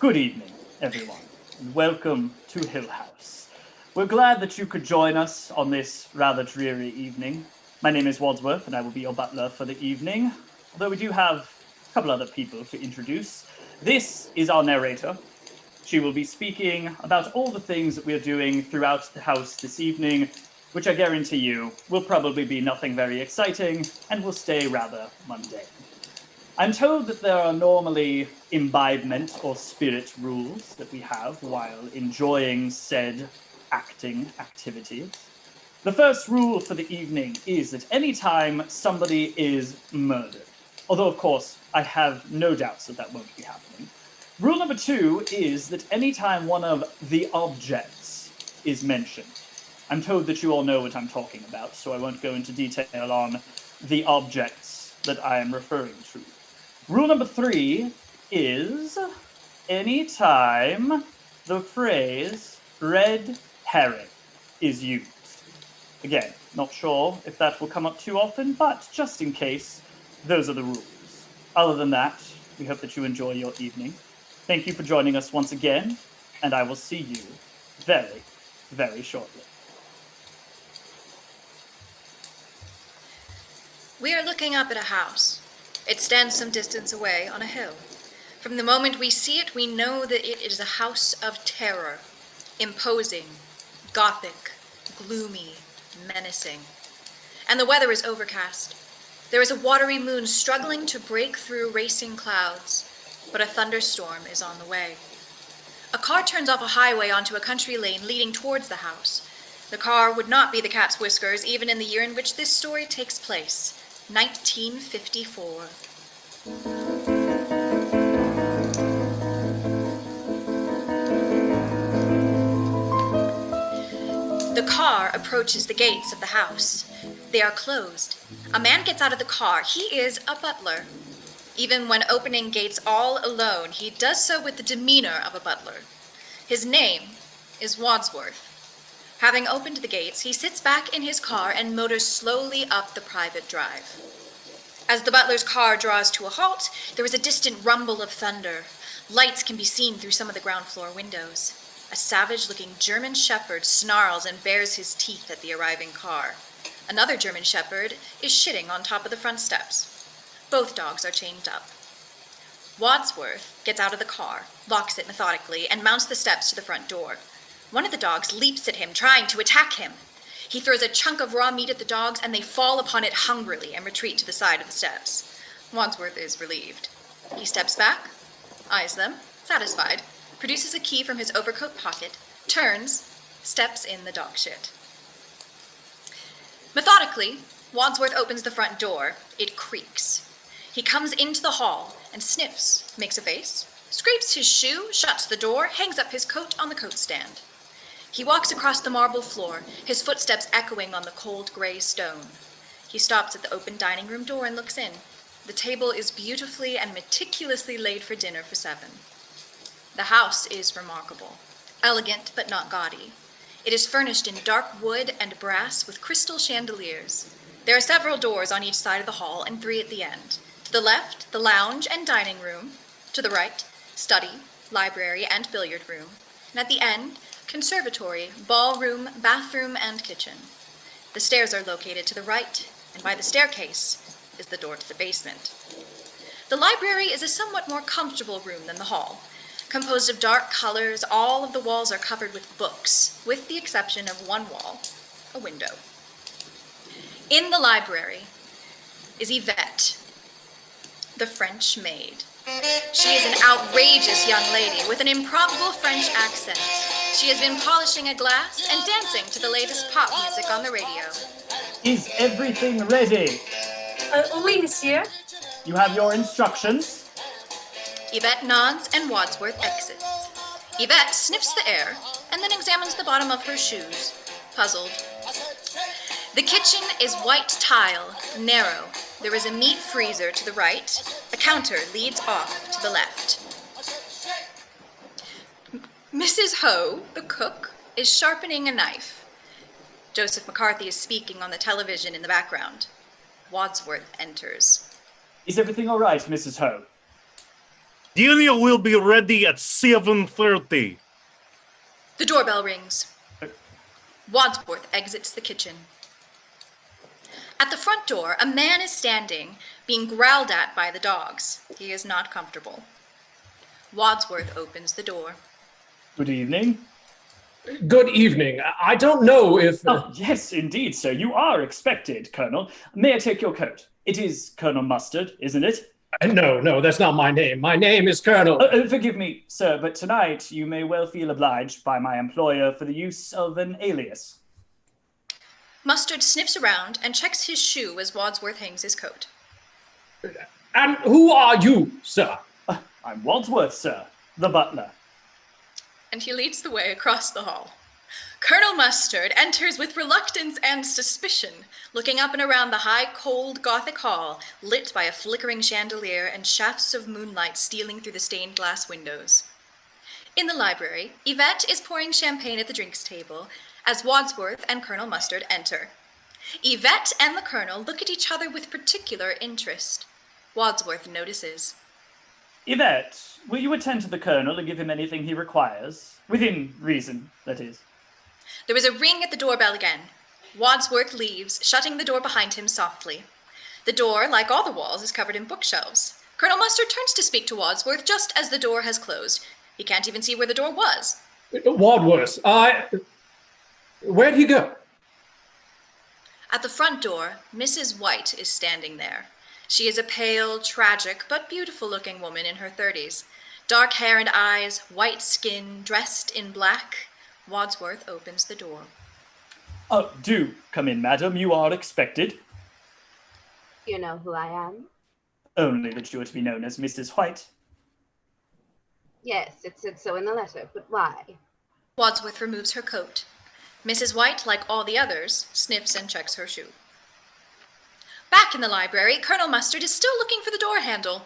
Good evening, everyone, and welcome to Hill House. We're glad that you could join us on this rather dreary evening. My name is Wadsworth, and I will be your butler for the evening, although we do have a couple other people to introduce. This is our narrator. She will be speaking about all the things that we are doing throughout the house this evening, which I guarantee you will probably be nothing very exciting and will stay rather mundane. I'm told that there are normally imbibement or spirit rules that we have while enjoying said acting activities. The first rule for the evening is that any time somebody is murdered, although of course I have no doubts that that won't be happening. Rule number 2 is that any time one of the objects is mentioned. I'm told that you all know what I'm talking about, so I won't go into detail on the objects that I am referring to. Rule number 3 is anytime the phrase red herring is used. Again, not sure if that will come up too often, but just in case, those are the rules. Other than that, we hope that you enjoy your evening. Thank you for joining us once again, and I will see you very, very shortly. We are looking up at a house. It stands some distance away on a hill. From the moment we see it, we know that it is a house of terror, imposing, gothic, gloomy, menacing. And the weather is overcast. There is a watery moon struggling to break through racing clouds, but a thunderstorm is on the way. A car turns off a highway onto a country lane leading towards the house. The car would not be the cat's whiskers, even in the year in which this story takes place, 1954. The car approaches the gates of the house. They are closed. A man gets out of the car. He is a butler. Even when opening gates all alone, he does so with the demeanor of a butler. His name is Wadsworth. Having opened the gates, he sits back in his car and motors slowly up the private drive. As the butler's car draws to a halt, there is a distant rumble of thunder. Lights can be seen through some of the ground floor windows. A savage-looking German shepherd snarls and bares his teeth at the arriving car. Another German shepherd is shitting on top of the front steps. Both dogs are chained up. Wadsworth gets out of the car, locks it methodically, and mounts the steps to the front door. One of the dogs leaps at him, trying to attack him. He throws a chunk of raw meat at the dogs, and they fall upon it hungrily and retreat to the side of the steps. Wadsworth is relieved. He steps back, eyes them, satisfied, produces a key from his overcoat pocket, turns, steps in the dog shit. Methodically, Wadsworth opens the front door. It creaks. He comes into the hall and sniffs, makes a face, scrapes his shoe, shuts the door, hangs up his coat on the coat stand. He walks across the marble floor, his footsteps echoing on the cold gray stone. He stops at the open dining room door and looks in. The table is beautifully and meticulously laid for dinner for 7. The house is remarkable, elegant but not gaudy. It is furnished in dark wood and brass with crystal chandeliers. There are several doors on each side of the hall and 3 at the end. To the left, the lounge and dining room. To the right, study, library, and billiard room. And at the end, conservatory, ballroom, bathroom, and kitchen. The stairs are located to the right, and by the staircase is the door to the basement. The library is a somewhat more comfortable room than the hall. Composed of dark colors, all of the walls are covered with books, with the exception of one wall, a window. In the library is Yvette, the French maid. She is an outrageous young lady with an improbable French accent. She has been polishing a glass and dancing to the latest pop music on the radio. Is everything ready? Oui, monsieur. You have your instructions? Yvette nods and Wadsworth exits. Yvette sniffs the air and then examines the bottom of her shoes, puzzled. The kitchen is white tile, narrow. There is a meat freezer to the right. A counter leads off to the left. Mrs. Ho, the cook, is sharpening a knife. Joseph McCarthy is speaking on the television in the background. Wadsworth enters. Is everything all right, Mrs. Ho? Dinner will be ready at 7:30. The doorbell rings. Wadsworth exits the kitchen. At the front door, a man is standing, being growled at by the dogs. He is not comfortable. Wadsworth opens the door. Good evening. Good evening. I don't know if... Oh, yes, indeed, sir. You are expected, Colonel. May I take your coat? It is Colonel Mustard, isn't it? No, that's not my name. My name is Colonel... Forgive me, sir, but tonight you may well feel obliged by my employer for the use of an alias. Mustard sniffs around and checks his shoe as Wadsworth hangs his coat. And who are you, sir? I'm Wadsworth, sir, the butler. And he leads the way across the hall. Colonel Mustard enters with reluctance and suspicion, looking up and around the high, cold Gothic hall, lit by a flickering chandelier and shafts of moonlight stealing through the stained glass windows. In the library, Yvette is pouring champagne at the drinks table as Wadsworth and Colonel Mustard enter. Yvette and the Colonel look at each other with particular interest. Wadsworth notices. Yvette, will you attend to the Colonel and give him anything he requires? Within reason, that is. There is a ring at the doorbell again. Wadsworth leaves, shutting the door behind him softly. The door, like all the walls, is covered in bookshelves. Colonel Mustard turns to speak to Wadsworth just as the door has closed. He can't even see where the door was. Wadsworth, where'd he go? At the front door, Mrs. White is standing there. She is a pale, tragic, but beautiful-looking woman in her 30s. Dark hair and eyes, white skin, dressed in black. Wadsworth opens the door. Oh, do come in, madam. You are expected. You know who I am? Only that you are to be known as Mrs. White. Yes, it said so in the letter, but why? Wadsworth removes her coat. Mrs. White, like all the others, sniffs and checks her shoe. Back in the library, Colonel Mustard is still looking for the door handle.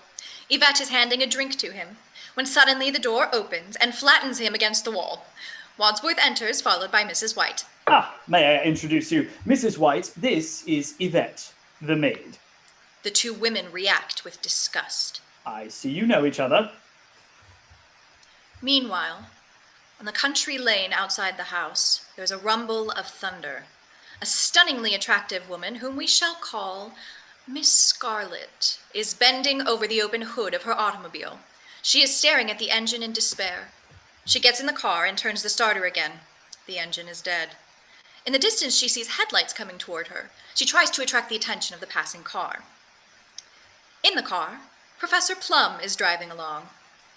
Yvette is handing a drink to him, when suddenly the door opens and flattens him against the wall. Wadsworth enters, followed by Mrs. White. May I introduce you? Mrs. White, this is Yvette, the maid. The two women react with disgust. I see you know each other. Meanwhile, on the country lane outside the house, there's a rumble of thunder. A stunningly attractive woman, whom we shall call Miss Scarlet, is bending over the open hood of her automobile. She is staring at the engine in despair. She gets in the car and turns the starter again. The engine is dead. In the distance, she sees headlights coming toward her. She tries to attract the attention of the passing car. In the car, Professor Plum is driving along.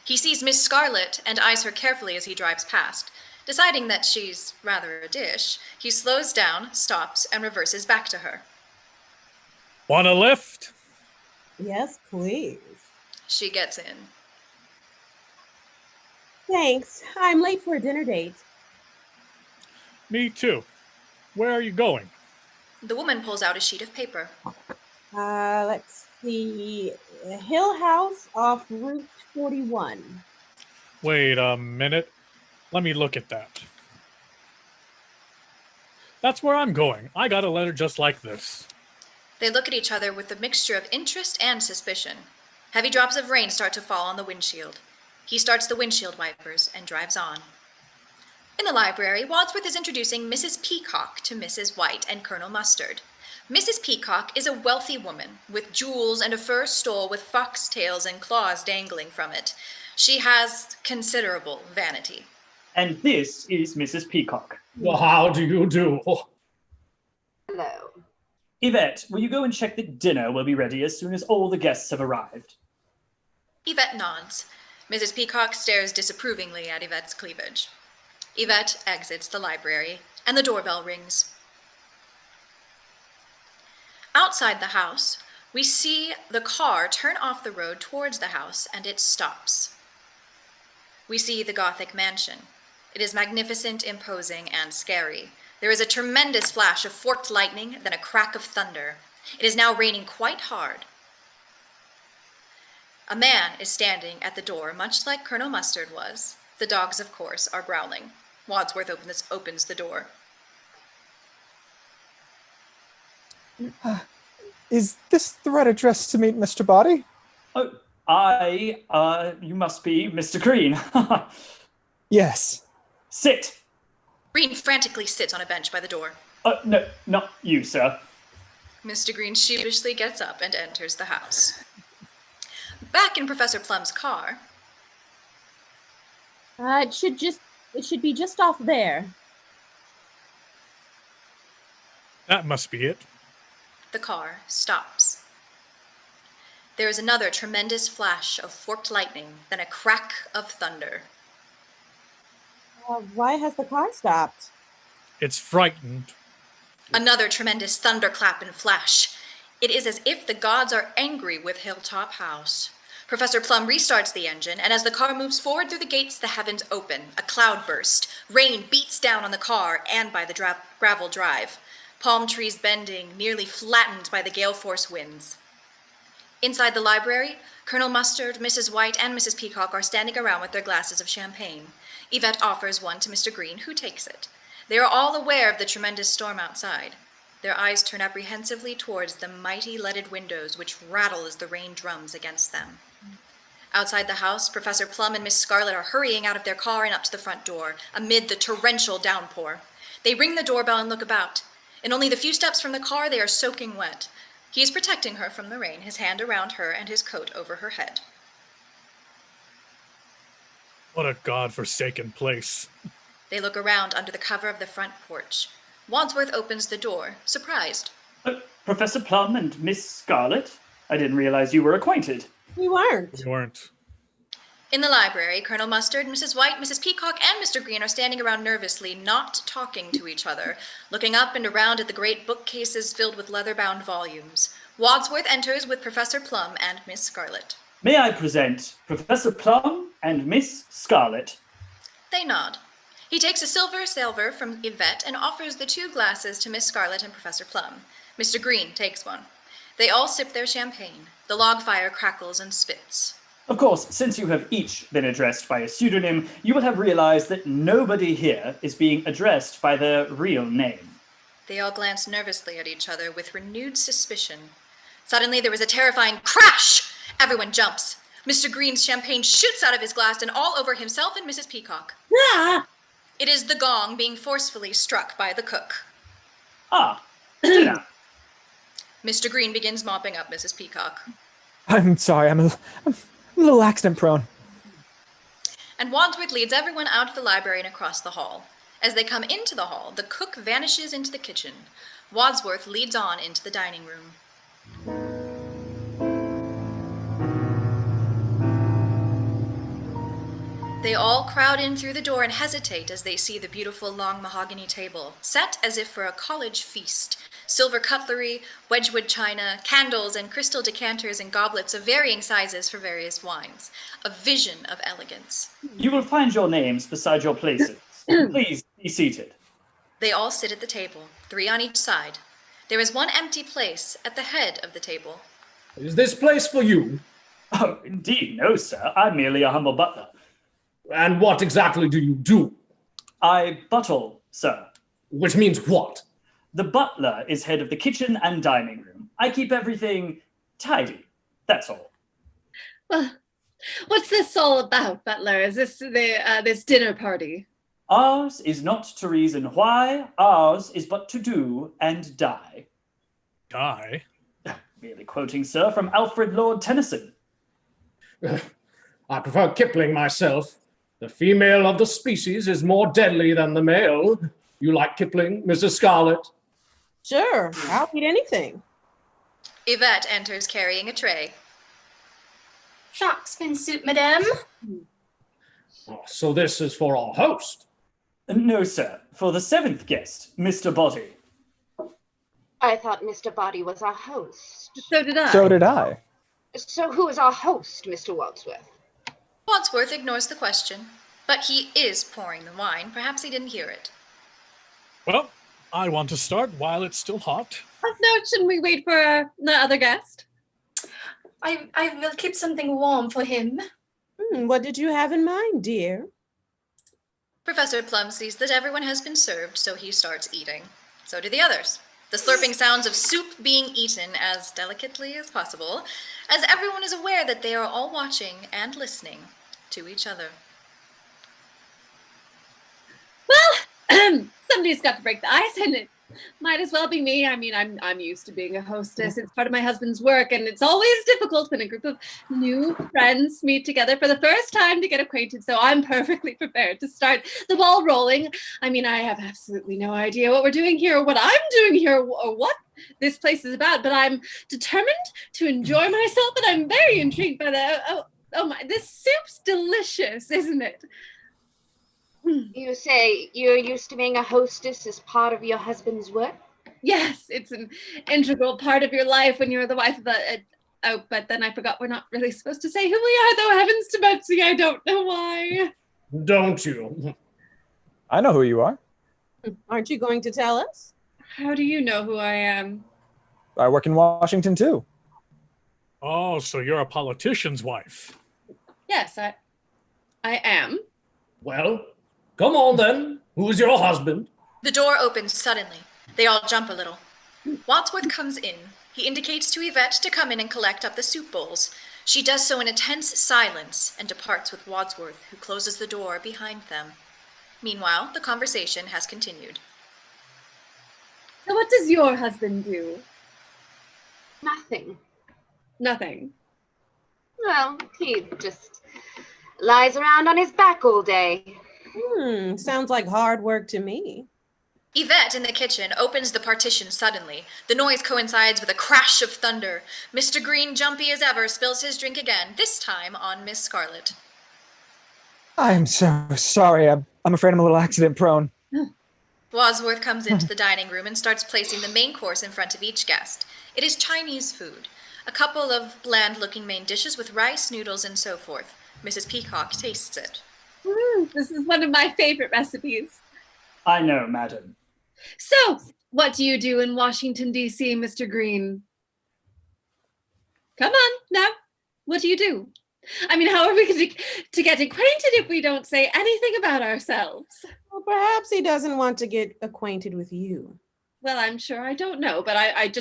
He sees Miss Scarlet and eyes her carefully as he drives past. Deciding that she's rather a dish, he slows down, stops, and reverses back to her. Want a lift? Yes, please. She gets in. Thanks. I'm late for a dinner date. Me too. Where are you going? The woman pulls out a sheet of paper. Let's see. Hill House off Route 41. Wait a minute. Let me look at that. That's where I'm going. I got a letter just like this. They look at each other with a mixture of interest and suspicion. Heavy drops of rain start to fall on the windshield. He starts the windshield wipers and drives on. In the library, Wadsworth is introducing Mrs. Peacock to Mrs. White and Colonel Mustard. Mrs. Peacock is a wealthy woman with jewels and a fur stole with foxtails and claws dangling from it. She has considerable vanity. And this is Mrs. Peacock. Well, how do you do? Hello. Yvette, will you go and check that dinner will be ready as soon as all the guests have arrived? Yvette nods. Mrs. Peacock stares disapprovingly at Yvette's cleavage. Yvette exits the library, and the doorbell rings. Outside the house, we see the car turn off the road towards the house, and it stops. We see the Gothic mansion. It is magnificent, imposing, and scary. There is a tremendous flash of forked lightning, then a crack of thunder. It is now raining quite hard. A man is standing at the door, much like Colonel Mustard was. The dogs, of course, are growling. Wadsworth opens the door. Is this threat addressed to meet Mr. Boddy? Oh, You must be Mr. Green. Yes. Sit. Green frantically sits on a bench by the door. No, not you, sir. Mr. Green sheepishly gets up and enters the house. Back in Professor Plum's car. It should be just off there. That must be it. The car stops. There is another tremendous flash of forked lightning, then a crack of thunder. Why has the car stopped? It's frightened. Another tremendous thunderclap and flash. It is as if the gods are angry with Hilltop House. Professor Plum restarts the engine, and as the car moves forward through the gates, the heavens open. A cloud burst. Rain beats down on the car and by the gravel drive. Palm trees bending, nearly flattened by the gale force winds. Inside the library, Colonel Mustard, Mrs. White, and Mrs. Peacock are standing around with their glasses of champagne. Yvette offers one to Mr. Green, who takes it. They are all aware of the tremendous storm outside. Their eyes turn apprehensively towards the mighty leaded windows which rattle as the rain drums against them. Outside the house, Professor Plum and Miss Scarlet are hurrying out of their car and up to the front door, amid the torrential downpour. They ring the doorbell and look about. In only the few steps from the car, they are soaking wet. He is protecting her from the rain, his hand around her and his coat over her head. What a god-forsaken place. They look around under the cover of the front porch. Wadsworth opens the door, surprised. Professor Plum and Miss Scarlet? I didn't realize you were acquainted. We weren't. We weren't. In the library, Colonel Mustard, Mrs. White, Mrs. Peacock, and Mr. Green are standing around nervously, not talking to each other, looking up and around at the great bookcases filled with leather-bound volumes. Wadsworth enters with Professor Plum and Miss Scarlet. May I present Professor Plum and Miss Scarlet? They nod. He takes a silver salver from Yvette and offers the 2 glasses to Miss Scarlet and Professor Plum. Mr. Green takes one. They all sip their champagne. The log fire crackles and spits. Of course, since you have each been addressed by a pseudonym, you will have realized that nobody here is being addressed by their real name. They all glance nervously at each other with renewed suspicion. Suddenly there is a terrifying crash! Everyone jumps. Mr. Green's champagne shoots out of his glass and all over himself and Mrs. Peacock. Ah! It is the gong being forcefully struck by the cook. Dinner. Mr. Green begins mopping up Mrs. Peacock. I'm sorry, I'm a little accident prone. And Wadsworth leads everyone out of the library and across the hall. As they come into the hall, the cook vanishes into the kitchen. Wadsworth leads on into the dining room. They all crowd in through the door and hesitate as they see the beautiful long mahogany table, set as if for a college feast. Silver cutlery, wedgwood china, candles, and crystal decanters and goblets of varying sizes for various wines. A vision of elegance. You will find your names beside your places. Please be seated. They all sit at the table, 3 on each side. There is one empty place at the head of the table. Is this place for you? Oh, indeed, no, sir. I'm merely a humble butler. And what exactly do you do? I buttle, sir. Which means what? The butler is head of the kitchen and dining room. I keep everything tidy. That's all. Well, what's this all about, Butler? Is this this dinner party? Ours is not to reason why. Ours is but to do and die. Die? Merely quoting, sir, from Alfred Lord Tennyson. I prefer Kipling myself. The female of the species is more deadly than the male. You like Kipling, Mrs. Scarlet? Sure, I'll eat anything. Yvette enters carrying a tray. Shark's fin soup, madame. Oh, so this is for our host. No, sir. For the 7th guest, Mr. Boddy. I thought Mr. Boddy was our host. So did I. So did I. So who is our host, Mr. Wadsworth? Wadsworth ignores the question, but he is pouring the wine. Perhaps he didn't hear it. Well, I want to start while it's still hot. No, shouldn't we wait for the other guest? I will keep something warm for him. What did you have in mind, dear? Professor Plum sees that everyone has been served, so he starts eating. So do the others. The slurping sounds of soup being eaten as delicately as possible, as everyone is aware that they are all watching and listening to each other. Well, somebody's got to break the ice, and it might as well be me. I mean, I'm used to being a hostess. It's part of my husband's work, and it's always difficult when a group of new friends meet together for the first time to get acquainted. So I'm perfectly prepared to start the ball rolling. I mean, I have absolutely no idea what we're doing here, or what I'm doing here, or what this place is about. But I'm determined to enjoy myself, and I'm very intrigued by the. Oh my! This soup's delicious, isn't it? You say you're used to being a hostess as part of your husband's work? Yes, it's an integral part of your life when you're the wife of a oh, but then I forgot we're not really supposed to say who we are, though. Heavens to Betsy, I don't know why. Don't you? I know who you are. Aren't you going to tell us? How do you know who I am? I work in Washington too. Oh, so you're a politician's wife. Yes, I am. Well, come on then. Who's your husband? The door opens suddenly. They all jump a little. Wadsworth comes in. He indicates to Yvette to come in and collect up the soup bowls. She does so in a tense silence and departs with Wadsworth, who closes the door behind them. Meanwhile, the conversation has continued. So what does your husband do? Nothing. Nothing. Well, he just lies around on his back all day. Sounds like hard work to me. Yvette in the kitchen opens the partition suddenly. The noise coincides with a crash of thunder. Mr. Green, jumpy as ever, spills his drink again, this time on Miss Scarlet. I'm so sorry. I'm afraid I'm a little accident prone. Wadsworth comes into the dining room and starts placing the main course in front of each guest. It is Chinese food. A couple of bland-looking main dishes with rice, noodles, and so forth. Mrs. Peacock tastes it. This is one of my favorite recipes. I know, madam. So, what do you do in Washington, D.C., Mr. Green? Come on, now. What do you do? I mean, how are we going to get acquainted if we don't say anything about ourselves? Well, perhaps he doesn't want to get acquainted with you. Well, I'm sure I don't know, but I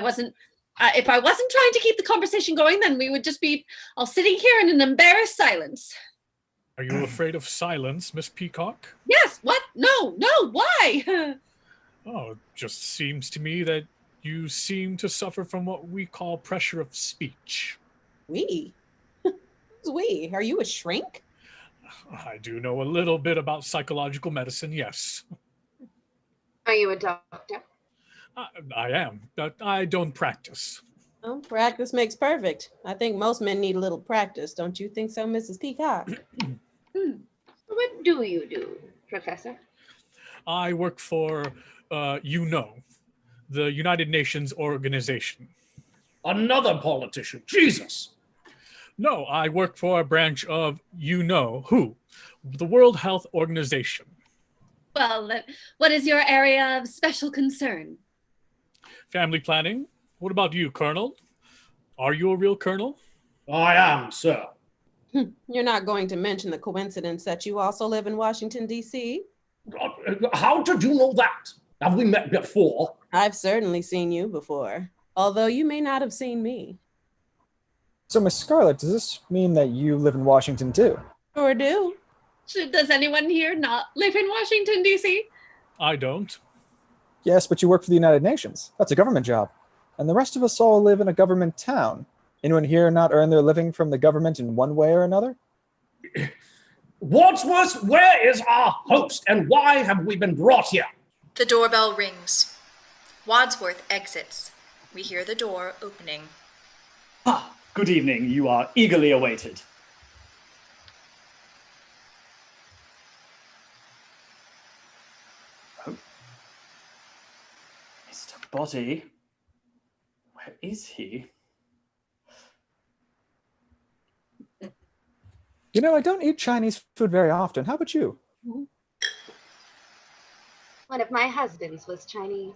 wasn't, if I wasn't trying to keep the conversation going, then we would just be all sitting here in an embarrassed silence. Are you afraid of silence, Miss Peacock? Yes, what? No, why? Oh, it just seems to me that you seem to suffer from what we call pressure of speech. We? Who's we? Are you a shrink? I do know a little bit about psychological medicine, yes. Are you a doctor? I am, but I don't practice. Well, practice makes perfect. I think most men need a little practice. Don't you think so, Mrs. Peacock? What do you do, Professor? I work for, the United Nations organization. Another politician. Jesus. No, I work for a branch of who, the World Health Organization. Well, what is your area of special concern? Family planning. What about you, Colonel? Are you a real colonel? I am, sir. You're not going to mention the coincidence that you also live in Washington, D.C.? How did you know that? Have we met before? I've certainly seen you before, although you may not have seen me. So, Miss Scarlet, does this mean that you live in Washington too? Sure do. Does anyone here not live in Washington, D.C.? I don't. Yes, but you work for the United Nations. That's a government job. And the rest of us all live in a government town. Anyone here not earn their living from the government in one way or another? Wadsworth, where is our host, and why have we been brought here? The doorbell rings. Wadsworth exits. We hear the door opening. Ah, good evening. You are eagerly awaited. Oh. Mr. Boddy. Where is he? You know, I don't eat Chinese food very often. How about you? One of my husbands was Chinese.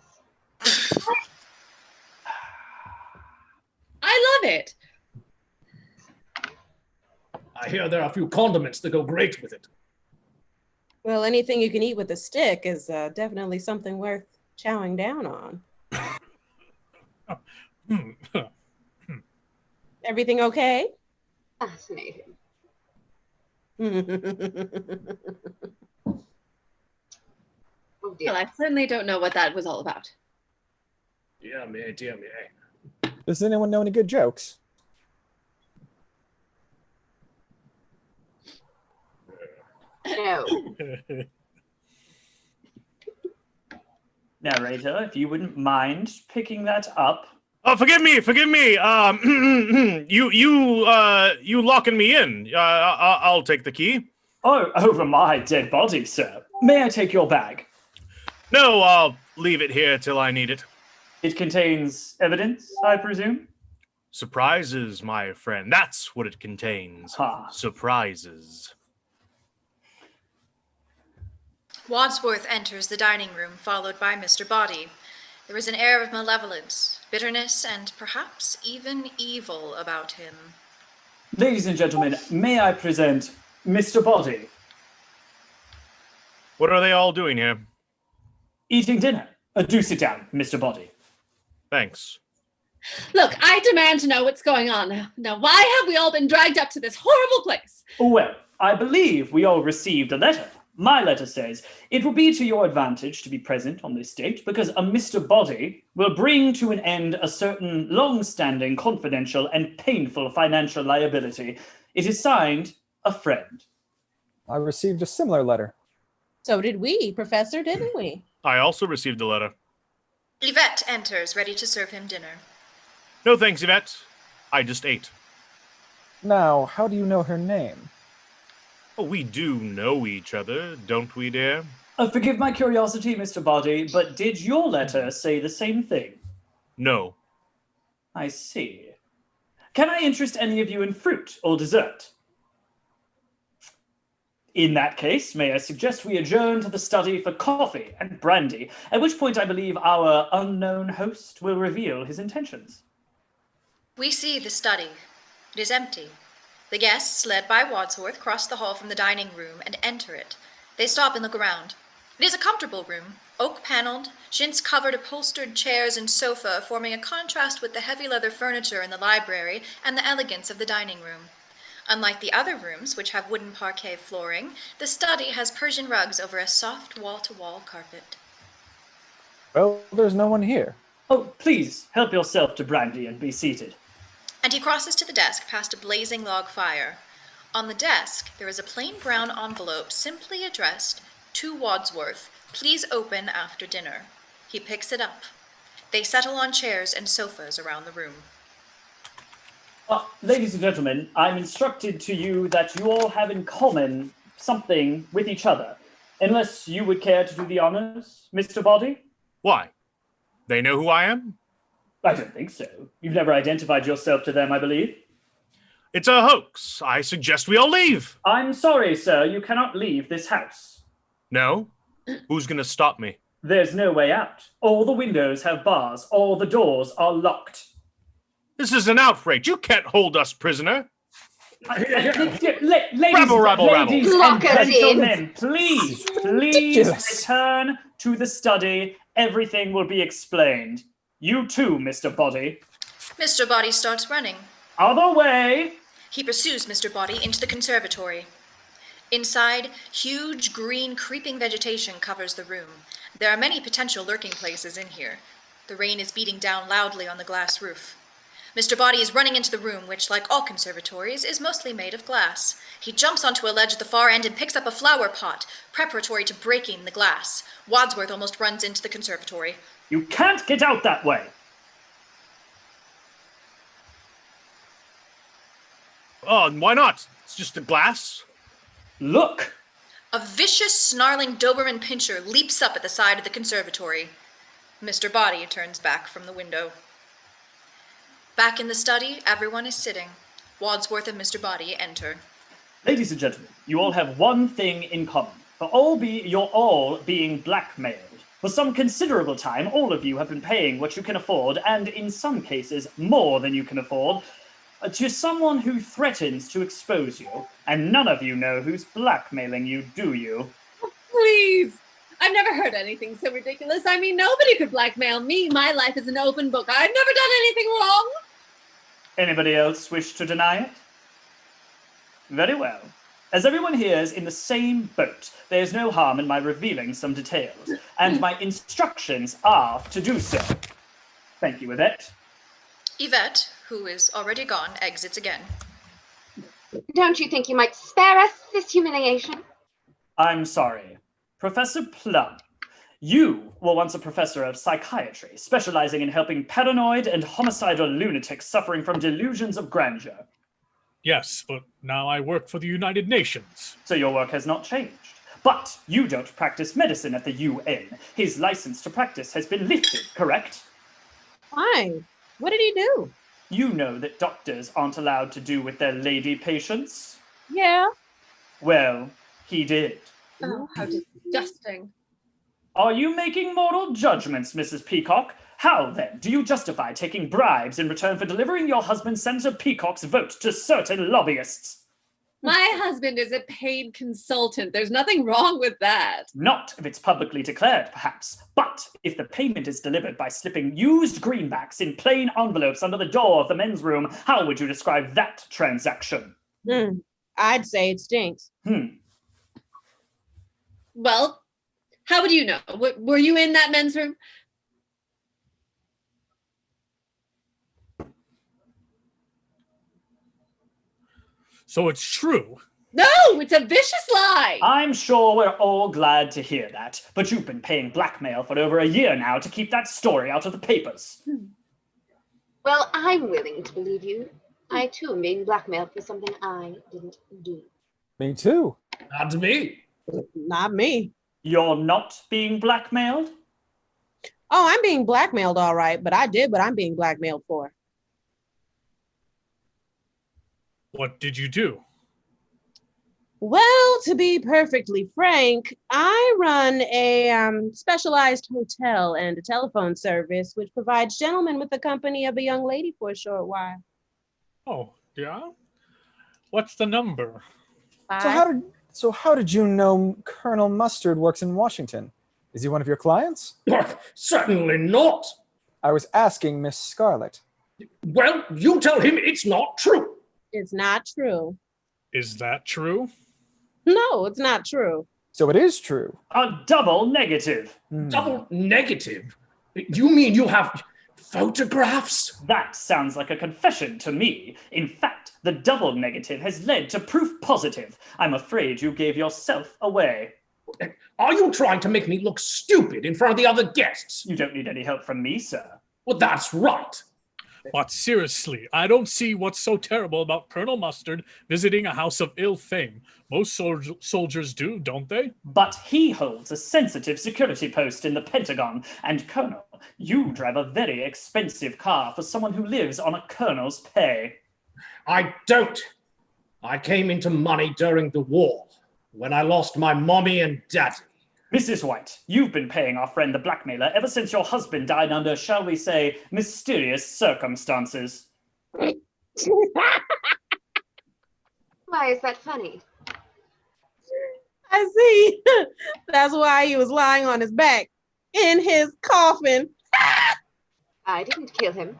I love it. I hear there are a few condiments that go great with it. Well, anything you can eat with a stick is definitely something worth chowing down on. Everything okay? Fascinating. Oh dear. Well, I certainly don't know what that was all about. Dear me, dear me. Does anyone know any good jokes? No. Narrator, if you wouldn't mind picking that up. Oh, forgive me. You locking me in. I'll take the key. Oh, over my dead body, sir. May I take your bag? No, I'll leave it here till I need it. It contains evidence, I presume? Surprises, my friend. That's what it contains. Ha. Surprises. Wadsworth enters the dining room, followed by Mr. Boddy. There is an air of malevolence, bitterness, and perhaps even evil about him. Ladies and gentlemen, may I present Mr. Boddy? What are they all doing here? Eating dinner. Do sit down, Mr. Boddy. Thanks. Look, I demand to know what's going on now. Now, why have we all been dragged up to this horrible place? Well, I believe we all received a letter. My letter says, it will be to your advantage to be present on this date because a Mr. Boddy will bring to an end a certain long-standing, confidential, and painful financial liability. It is signed, a friend. I received a similar letter. So did we, Professor, didn't we? I also received a letter. Yvette enters, ready to serve him dinner. No thanks, Yvette. I just ate. Now, how do you know her name? Oh, we do know each other, don't we, dear? Forgive my curiosity, Mr. Boddy, but did your letter say the same thing? No. I see. Can I interest any of you in fruit or dessert? In that case, may I suggest we adjourn to the study for coffee and brandy, at which point I believe our unknown host will reveal his intentions. We see the study. It is empty. The guests, led by Wadsworth, cross the hall from the dining room and enter it. They stop and look around. It is a comfortable room, oak-paneled, chintz-covered upholstered chairs and sofa forming a contrast with the heavy leather furniture in the library and the elegance of the dining room. Unlike the other rooms, which have wooden parquet flooring, the study has Persian rugs over a soft wall-to-wall carpet. Well, there's no one here. Oh, please, help yourself to brandy and be seated. And he crosses to the desk past a blazing log fire. On the desk, there is a plain brown envelope simply addressed, to Wadsworth, please open after dinner. He picks it up. They settle on chairs and sofas around the room. Ladies and gentlemen, I'm instructed to you that you all have in common something with each other. Unless you would care to do the honors, Mr. Boddy? Why? They know who I am? I don't think so. You've never identified yourself to them, I believe. It's a hoax. I suggest we all leave. I'm sorry, sir. You cannot leave this house. No? Who's going to stop me? There's no way out. All the windows have bars. All the doors are locked. This is an outrage. You can't hold us prisoner. Ladies Lock and us in. gentlemen, please Ridiculous. return to the study. Everything will be explained. You too, Mr. Boddy. Mr. Boddy starts running. Other way. He pursues Mr. Boddy into the conservatory. Inside, huge green creeping vegetation covers the room. There are many potential lurking places in here. The rain is beating down loudly on the glass roof. Mr. Boddy is running into the room, which, like all conservatories, is mostly made of glass. He jumps onto a ledge at the far end and picks up a flower pot, preparatory to breaking the glass. Wadsworth almost runs into the conservatory. You can't get out that way. Oh, why not? It's just a glass. Look. A vicious, snarling Doberman pinscher leaps up at the side of the conservatory. Mr. Boddy turns back from the window. Back in the study, everyone is sitting. Wadsworth and Mr. Boddy enter. Ladies and gentlemen, you all have one thing in common. You're all being blackmailed. For some considerable time, all of you have been paying what you can afford, and in some cases, more than you can afford, to someone who threatens to expose you. And none of you know who's blackmailing you, do you? Please, I've never heard anything so ridiculous. I mean, nobody could blackmail me. My life is an open book. I've never done anything wrong. Anybody else wish to deny it? Very well. As everyone here is in the same boat, there is no harm in my revealing some details, and my instructions are to do so. Thank you, Yvette. Yvette, who is already gone, exits again. Don't you think you might spare us this humiliation? I'm sorry. Professor Plum, you were once a professor of psychiatry, specializing in helping paranoid and homicidal lunatics suffering from delusions of grandeur. Yes, but now I work for the United Nations. So your work has not changed. But you don't practice medicine at the UN. His license to practice has been lifted, correct? Why? What did he do? You know that doctors aren't allowed to do with their lady patients? Yeah. Well, he did. Oh, how disgusting. Are you making moral judgments, Mrs. Peacock? How, then, do you justify taking bribes in return for delivering your husband Senator Peacock's vote to certain lobbyists? My husband is a paid consultant. There's nothing wrong with that. Not if it's publicly declared, perhaps. But if the payment is delivered by slipping used greenbacks in plain envelopes under the door of the men's room, how would you describe that transaction? I'd say it stinks. Well, how would you know? Were you in that men's room? So it's true. No, it's a vicious lie. I'm sure we're all glad to hear that, but you've been paying blackmail for over a year now to keep that story out of the papers. Well, I'm willing to believe you. I, too, am being blackmailed for something I didn't do. Me too. Not me. Not me. You're not being blackmailed? Oh, I'm being blackmailed, all right, but I did what I'm being blackmailed for. What did you do? Well, to be perfectly frank, I run a specialized hotel and a telephone service which provides gentlemen with the company of a young lady for a short while. Oh, yeah? What's the number? So how did you know Colonel Mustard works in Washington? Is he one of your clients? Certainly not. I was asking Miss Scarlet. Well, you tell him it's not true. It's not true. Is that true? No, it's not true. So it is true. A double negative. Double negative? You mean you have photographs? That sounds like a confession to me. In fact, the double negative has led to proof positive. I'm afraid you gave yourself away. Are you trying to make me look stupid in front of the other guests? You don't need any help from me, sir. Well, that's right. But seriously, I don't see what's so terrible about Colonel Mustard visiting a house of ill fame. Most soldiers do, don't they? But he holds a sensitive security post in the Pentagon. And Colonel, you drive a very expensive car for someone who lives on a colonel's pay. I don't. I came into money during the war, when I lost my mommy and daddy. Mrs. White, you've been paying our friend the blackmailer ever since your husband died under, shall we say, mysterious circumstances. Why is that funny? I see. That's why he was lying on his back in his coffin. I didn't kill him.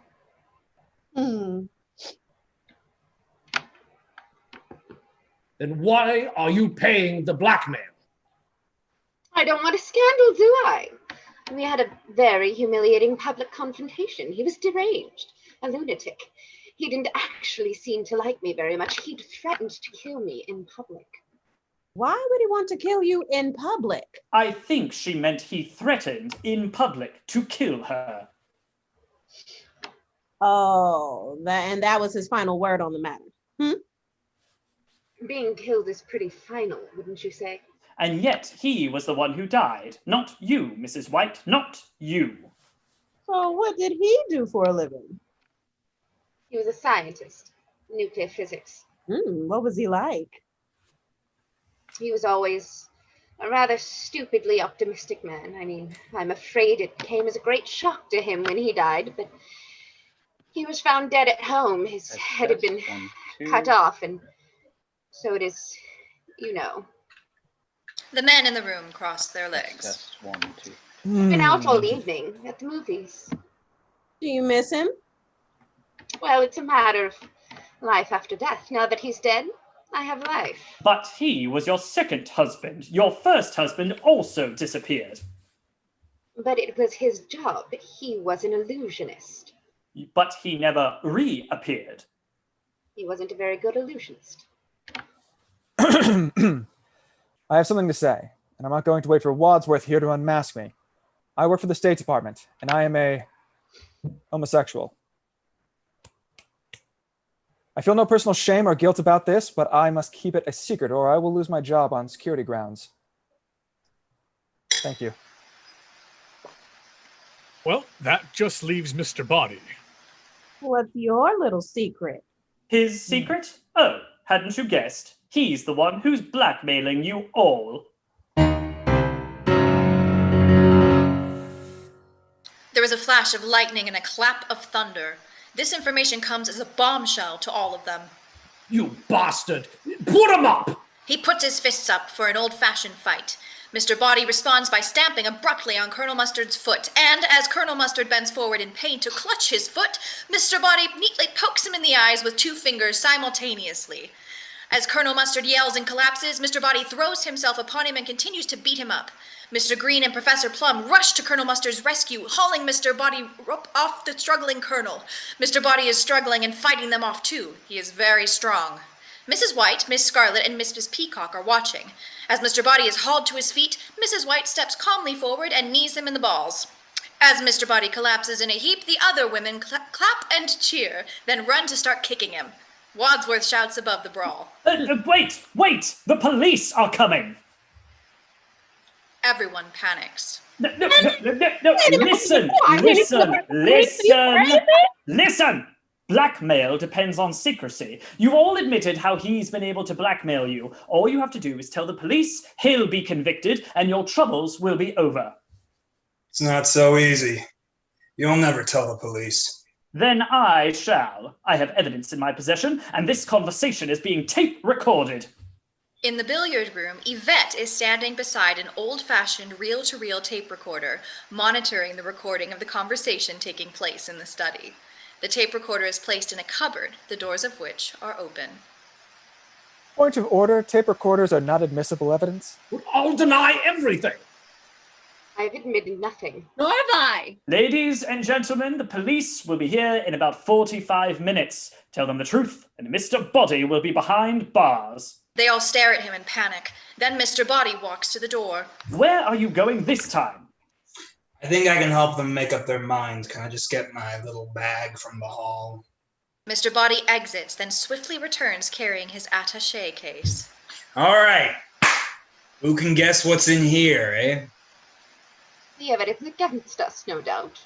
Then why are you paying the blackmail? I don't want a scandal, do I? We had a very humiliating public confrontation. He was deranged, a lunatic. He didn't actually seem to like me very much. He'd threatened to kill me in public. Why would he want to kill you in public? I think she meant he threatened in public to kill her. Oh, and that was his final word on the matter. Being killed is pretty final, wouldn't you say? And yet he was the one who died, not you, Mrs. White, not you. So what did he do for a living? He was a scientist, nuclear physics. What was he like? He was always a rather stupidly optimistic man. I mean, I'm afraid it came as a great shock to him when he died, but he was found dead at home. His head had been cut off, and so it is, you know. The men in the room cross their legs. Test 1, 2. Been out all evening at the movies. Do you miss him? Well, it's a matter of life after death. Now that he's dead, I have life. But he was your second husband. Your first husband also disappeared. But it was his job. He was an illusionist. But he never reappeared. He wasn't a very good illusionist. I have something to say, and I'm not going to wait for Wadsworth here to unmask me. I work for the State Department, and I am a homosexual. I feel no personal shame or guilt about this, but I must keep it a secret or I will lose my job on security grounds. Thank you. Well, that just leaves Mr. Boddy. What's your little secret? His secret? Oh, hadn't you guessed? He's the one who's blackmailing you all. There is a flash of lightning and a clap of thunder. This information comes as a bombshell to all of them. You bastard! Put him up! He puts his fists up for an old-fashioned fight. Mr. Boddy responds by stamping abruptly on Colonel Mustard's foot, and as Colonel Mustard bends forward in pain to clutch his foot, Mr. Boddy neatly pokes him in the eyes with 2 fingers simultaneously. As Colonel Mustard yells and collapses, Mr. Boddy throws himself upon him and continues to beat him up. Mr. Green and Professor Plum rush to Colonel Mustard's rescue, hauling Mr. Boddy off the struggling colonel. Mr. Boddy is struggling and fighting them off too. He is very strong. Mrs. White, Miss Scarlet, and Mrs. Peacock are watching. As Mr. Boddy is hauled to his feet, Mrs. White steps calmly forward and knees him in the balls. As Mr. Boddy collapses in a heap, the other women clap and cheer, then run to start kicking him. Wadsworth shouts above the brawl. Wait! The police are coming! Everyone panics. No, listen! Blackmail depends on secrecy. You've all admitted how he's been able to blackmail you. All you have to do is tell the police, he'll be convicted, and your troubles will be over. It's not so easy. You'll never tell the police. Then I shall. I have evidence in my possession, and this conversation is being tape recorded. In the billiard room, Yvette is standing beside an old-fashioned reel-to-reel tape recorder, monitoring the recording of the conversation taking place in the study. The tape recorder is placed in a cupboard, the doors of which are open. Point of order, tape recorders are not admissible evidence. I'll deny everything. I've admitted nothing. Nor have I. Ladies and gentlemen, the police will be here in about 45 minutes. Tell them the truth, and Mr. Boddy will be behind bars. They all stare at him in panic. Then Mr. Boddy walks to the door. Where are you going this time? I think I can help them make up their minds. Can I just get my little bag from the hall? Mr. Boddy exits, then swiftly returns carrying his attaché case. All right. Who can guess what's in here, eh? The evidence against us, no doubt.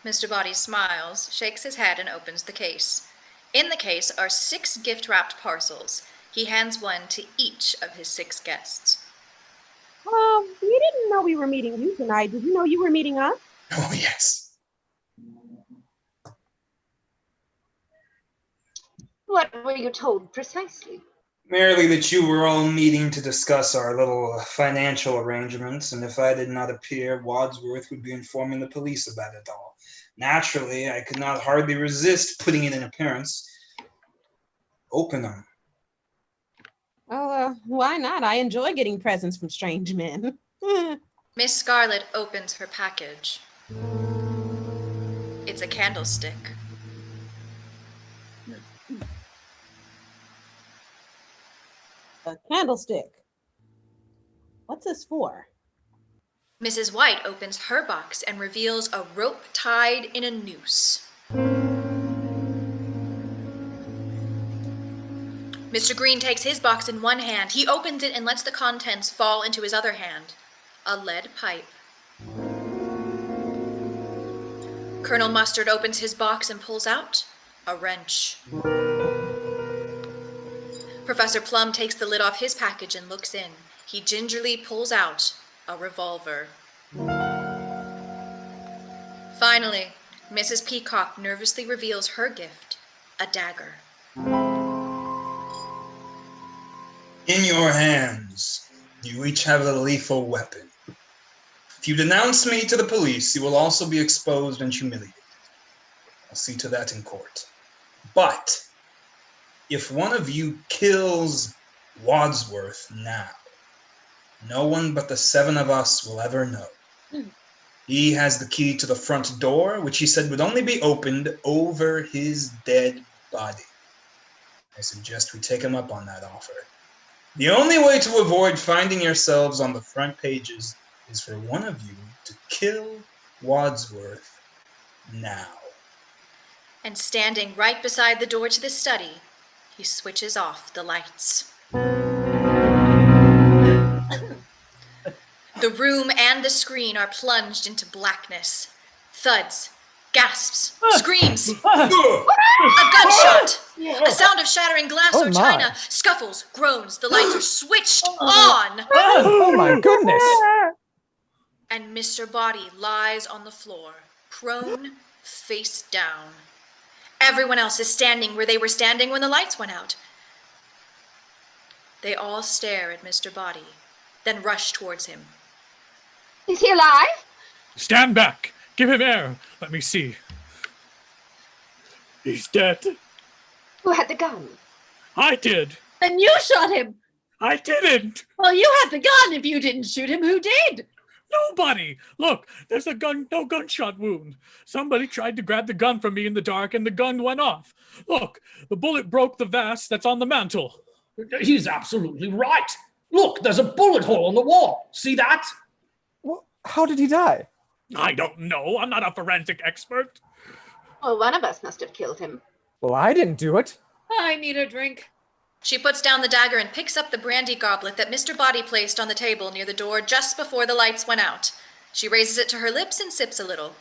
Mr. Boddy smiles, shakes his head, and opens the case. In the case are 6 gift-wrapped parcels. He hands one to each of his 6 guests. We didn't know we were meeting you tonight. Did you know you were meeting us? Oh, yes. What were you told precisely? Merely that you were all meeting to discuss our little financial arrangements, and if I did not appear, Wadsworth would be informing the police about it all. Naturally, I could not hardly resist putting in an appearance. Open them. Oh, why not? I enjoy getting presents from strange men. Miss Scarlet opens her package. It's a candlestick. A candlestick. What's this for? Mrs. White opens her box and reveals a rope tied in a noose. Mr. Green takes his box in one hand. He opens it and lets the contents fall into his other hand. A lead pipe. Colonel Mustard opens his box and pulls out a wrench. Professor Plum takes the lid off his package and looks in. He gingerly pulls out a revolver. Finally, Mrs. Peacock nervously reveals her gift, a dagger. In your hands, You each have a lethal weapon. If you denounce me to the police, you will also be exposed and humiliated. I'll see to that in court. But if one of you kills Wadsworth now, no one but the 7 of us will ever know. He has the key to the front door, which he said would only be opened over his dead body. I suggest we take him up on that offer. The only way to avoid finding yourselves on the front pages is for one of you to kill Wadsworth now. And standing right beside the door to the study, he switches off the lights. The room and the screen are plunged into blackness. Thuds, gasps, screams, a gunshot, a sound of shattering glass or china, scuffles, groans, the lights are switched on. Oh my goodness! And Mr. Boddy lies on the floor, prone, face down. Everyone else is standing where they were standing when the lights went out. They all stare at Mr. Boddy, then rush towards him. Is he alive? Stand back! Give him air! Let me see. He's dead. Who had the gun? I did. Then you shot him. I didn't. Well, you had the gun. If you didn't shoot him, who did? Nobody. Look, there's no gunshot wound. Somebody tried to grab the gun from me in the dark and the gun went off. Look, the bullet broke the vase that's on the mantle. He's absolutely right. Look, there's a bullet hole in the wall. See that? Well, how did he die? I don't know. I'm not a forensic expert. Well, one of us must have killed him. Well, I didn't do it. I need a drink. She puts down the dagger and picks up the brandy goblet that Mr. Boddy placed on the table near the door just before the lights went out. She raises it to her lips and sips a little.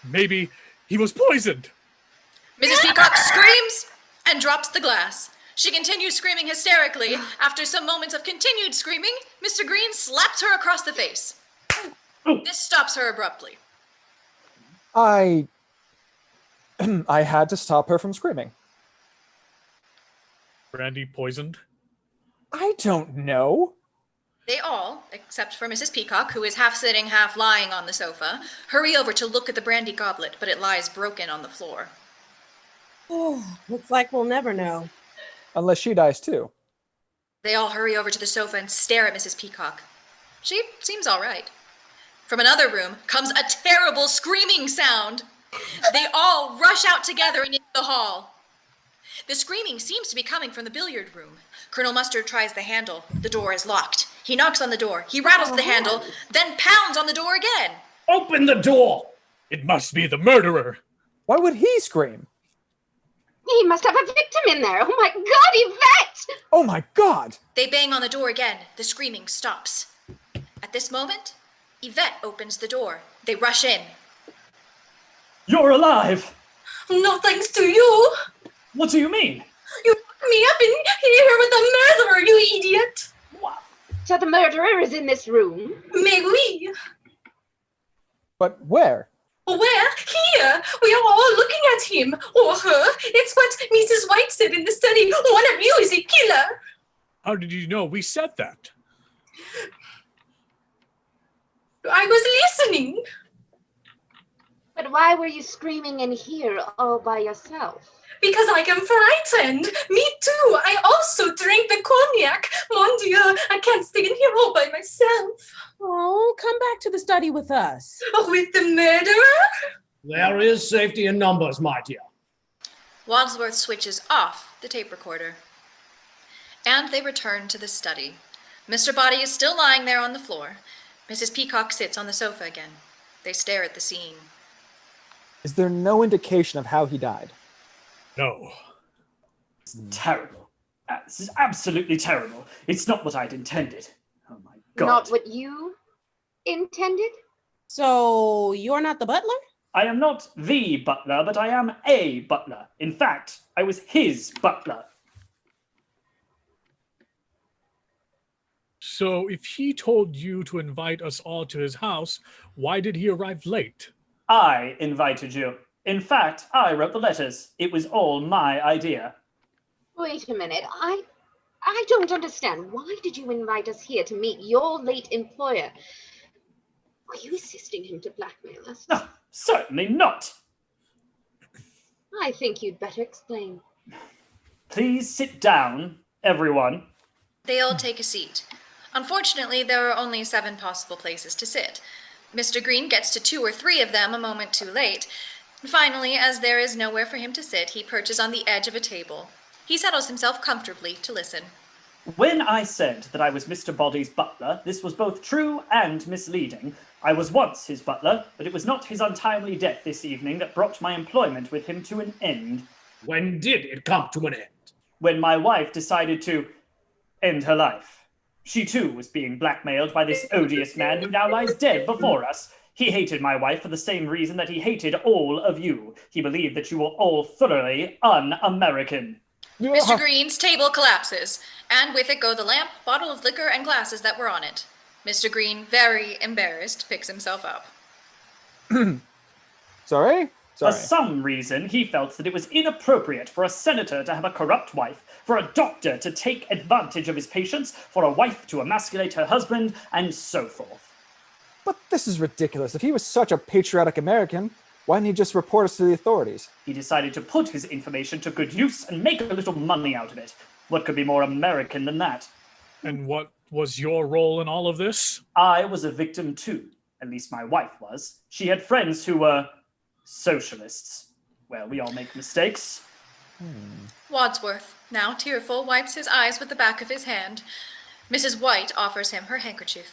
Maybe he was poisoned. Mrs. Peacock screams and drops the glass. She continues screaming hysterically. After some moments of continued screaming, Mr. Green slaps her across the face. This stops her abruptly. I had to stop her from screaming. Brandy poisoned? I don't know. They all, except for Mrs. Peacock, who is half sitting, half lying on the sofa, hurry over to look at the brandy goblet, but it lies broken on the floor. Oh, looks like we'll never know. Unless she dies too. They all hurry over to the sofa and stare at Mrs. Peacock. She seems all right. From another room comes a terrible screaming sound. They all rush out together and into the hall. The screaming seems to be coming from the billiard room. Colonel Mustard tries the handle. The door is locked. He knocks on the door. He rattles the handle, then pounds on the door again. Open the door! It must be the murderer. Why would he scream? He must have a victim in there. Oh my God, Yvette! Oh my God! They bang on the door again. The screaming stops. At this moment, Yvette opens the door. They rush in. You're alive! No thanks to you. What do you mean? You put me up in here with the murderer, you idiot. What? So the murderer is in this room? McGee. But where? Where? Here. We are all looking at him or her. It's what Mrs. White said in the study. One of you is a killer. How did you know we said that? I was listening. But why were you screaming in here all by yourself? Because I am frightened. Me too. I also drank the cognac. Mon Dieu, I can't stay in here all by myself. Oh, come back to the study with us. With the murderer? There is safety in numbers, my dear. Wadsworth switches off the tape recorder. And they return to the study. Mr. Boddy is still lying there on the floor. Mrs. Peacock sits on the sofa again. They stare at the scene. Is there no indication of how he died? No. It's terrible. This is absolutely terrible. It's not what I'd intended. Oh my God. Not what you intended? So you're not the butler? I am not the butler, but I am a butler. In fact, I was his butler. So if he told you to invite us all to his house, why did he arrive late? I invited you. In fact, I wrote the letters. It was all my idea. Wait a minute. I I don't understand. Why did you invite us here to meet your late employer? Are you assisting him to blackmail us? No, certainly not. I think you'd better explain. Please sit down, everyone. They all take a seat. Unfortunately, there are only 7 possible places to sit. Mr. Green gets to 2 or 3 of them a moment too late. Finally, as there is nowhere for him to sit, he perches on the edge of a table. He settles himself comfortably to listen. When I said that I was Mr. Boddy's butler, this was both true and misleading. I was once his butler, but it was not his untimely death this evening that brought my employment with him to an end. When did it come to an end? When my wife decided to end her life. She too was being blackmailed by this odious man who now lies dead before us. He hated my wife for the same reason that he hated all of you. He believed that you were all thoroughly un-American. Mr. Green's table collapses, and with it go the lamp, bottle of liquor, and glasses that were on it. Mr. Green, very embarrassed, picks himself up. Sorry? For some reason, he felt that it was inappropriate for a senator to have a corrupt wife, for a doctor to take advantage of his patients, for a wife to emasculate her husband, and so forth. But this is ridiculous. If he was such a patriotic American, why didn't he just report us to the authorities? He decided to put his information to good use and make a little money out of it. What could be more American than that? And what was your role in all of this? I was a victim too. At least my wife was. She had friends who were socialists. Well, we all make mistakes. Wadsworth, now tearful, wipes his eyes with the back of his hand. Mrs. White offers him her handkerchief.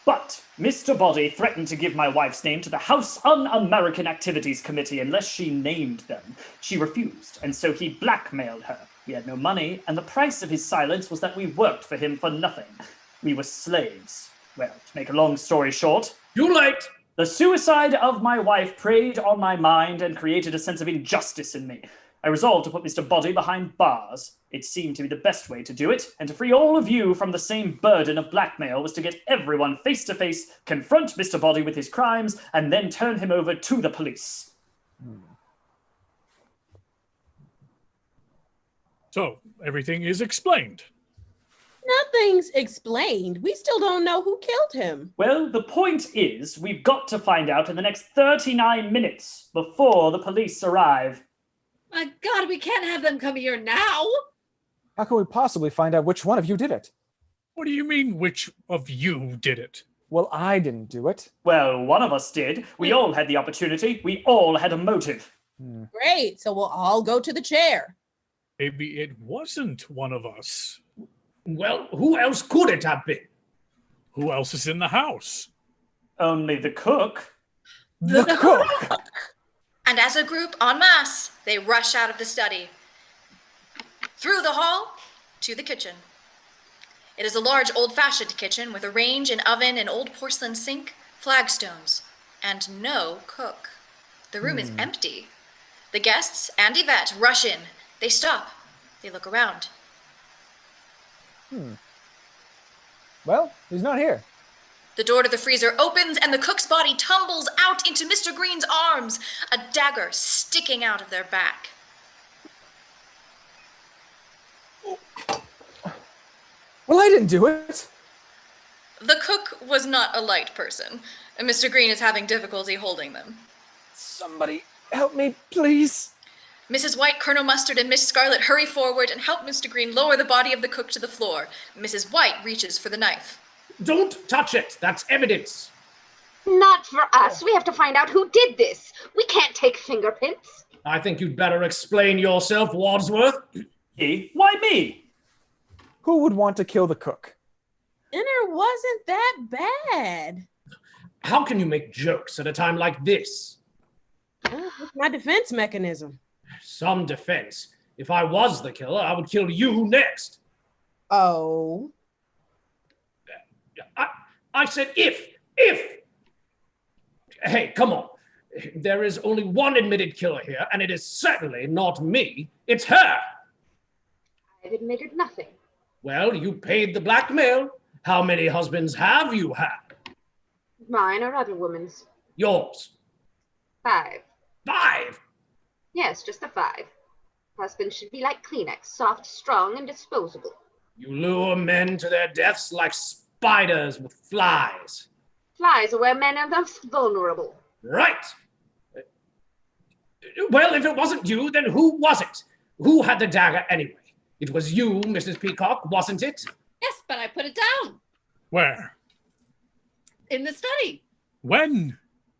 But Mr. Boddy threatened to give my wife's name to the House Un-American Activities Committee unless she named them. She refused, and so he blackmailed her. We had no money, and the price of his silence was that we worked for him for nothing. We were slaves. Well, to make a long story short... Too late! The suicide of my wife preyed on my mind and created a sense of injustice in me. I resolved to put Mr. Boddy behind bars. It seemed to be the best way to do it, and to free all of you from the same burden of blackmail was to get everyone face to face, confront Mr. Boddy with his crimes, and then turn him over to the police. So, everything is explained. Nothing's explained. We still don't know who killed him. Well, the point is, we've got to find out in the next 39 minutes before the police arrive. My God, we can't have them come here now. How can we possibly find out which one of you did it? What do you mean, which of you did it? Well, I didn't do it. Well, one of us did. We all had the opportunity. We all had a motive. Great, so we'll all go to the chair. Maybe it wasn't one of us. Well, who else could it have been? Who else is in the house? Only the cook. The cook! And as a group, en masse, they rush out of the study, through the hall, to the kitchen. It is a large, old-fashioned kitchen with a range, an oven, an old porcelain sink, flagstones, and no cook. The room is empty. The guests and Yvette rush in. They stop. They look around. Well, he's not here. The door to the freezer opens and the cook's body tumbles out into Mr. Green's arms, a dagger sticking out of their back. Well, I didn't do it. The cook was not a light person, and Mr. Green is having difficulty holding them. Somebody help me, please. Mrs. White, Colonel Mustard, and Miss Scarlet hurry forward and help Mr. Green lower the body of the cook to the floor. Mrs. White reaches for the knife. Don't touch it. That's evidence. Not for us. We have to find out who did this. We can't take fingerprints. I think you'd better explain yourself, Wadsworth. Why me? Who would want to kill the cook? Dinner wasn't that bad. How can you make jokes at a time like this? It's my defense mechanism. Some defense. If I was the killer, I would kill you next. Oh. I said if. Hey, come on. There is only one admitted killer here, and it is certainly not me. It's her. I've admitted nothing. Well, you paid the blackmail. How many husbands have you had? Mine or other women's. Yours. 5. 5? Yes, just the 5. Husbands should be like Kleenex, soft, strong, and disposable. You lure men to their deaths like spiders with flies. Flies are where men are most vulnerable. Right. Well, if it wasn't you, then who was it? Who had the dagger anyway? It was you, Mrs. Peacock, wasn't it? Yes, but I put it down Where? in the study. When?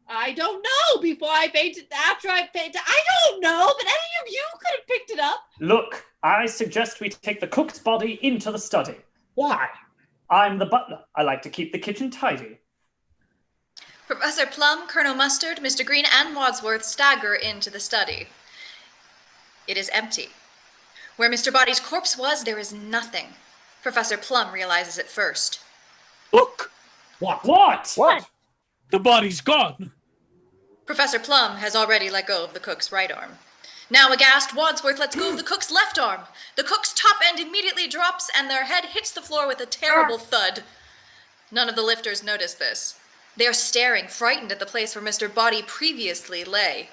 I don't know. Before I fainted, after I fainted, I don't know. But any of you could have picked it up. Look, I suggest we take the cook's body into the study. Why? I'm the butler. I like to keep the kitchen tidy. Professor Plum, Colonel Mustard, Mr. Green, and Wadsworth stagger into the study. It is empty. Where Mr. Boddy's corpse was, there is nothing. Professor Plum realizes it first. Look! What? What? The body's gone! Professor Plum has already let go of the cook's right arm. Now aghast, Wadsworth lets go of the cook's left arm. The cook's top end immediately drops, and their head hits the floor with a terrible thud. None of the lifters notice this. They are staring, frightened at the place where Mr. Boddy previously lay.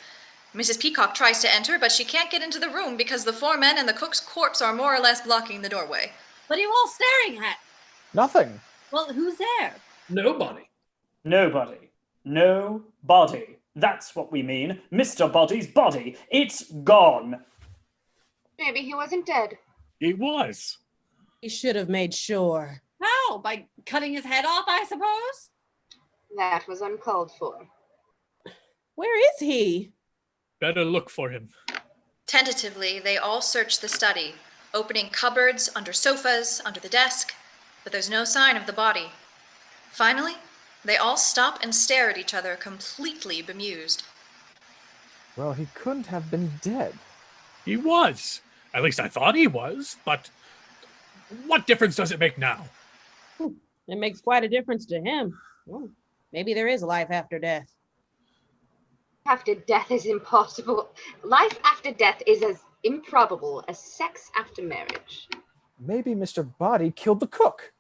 Mrs. Peacock tries to enter, but she can't get into the room because the four men and the cook's corpse are more or less blocking the doorway. What are you all staring at? Nothing. Well, who's there? Nobody. Nobody. No body. That's what we mean. Mr. Boddy's body. It's gone. Maybe he wasn't dead. He was. He should have made sure. How? By cutting his head off, I suppose? That was uncalled for. Where is he? Better look for him. Tentatively, they all search the study, opening cupboards, under sofas, under the desk, but there's no sign of the body. Finally, they all stop and stare at each other, completely bemused. Well, he couldn't have been dead. He was. At least I thought he was, but what difference does it make now? It makes quite a difference to him. Oh, maybe there is life after death. After death is impossible. Life after death is as improbable as sex after marriage. Maybe Mr. Boddy killed the cook.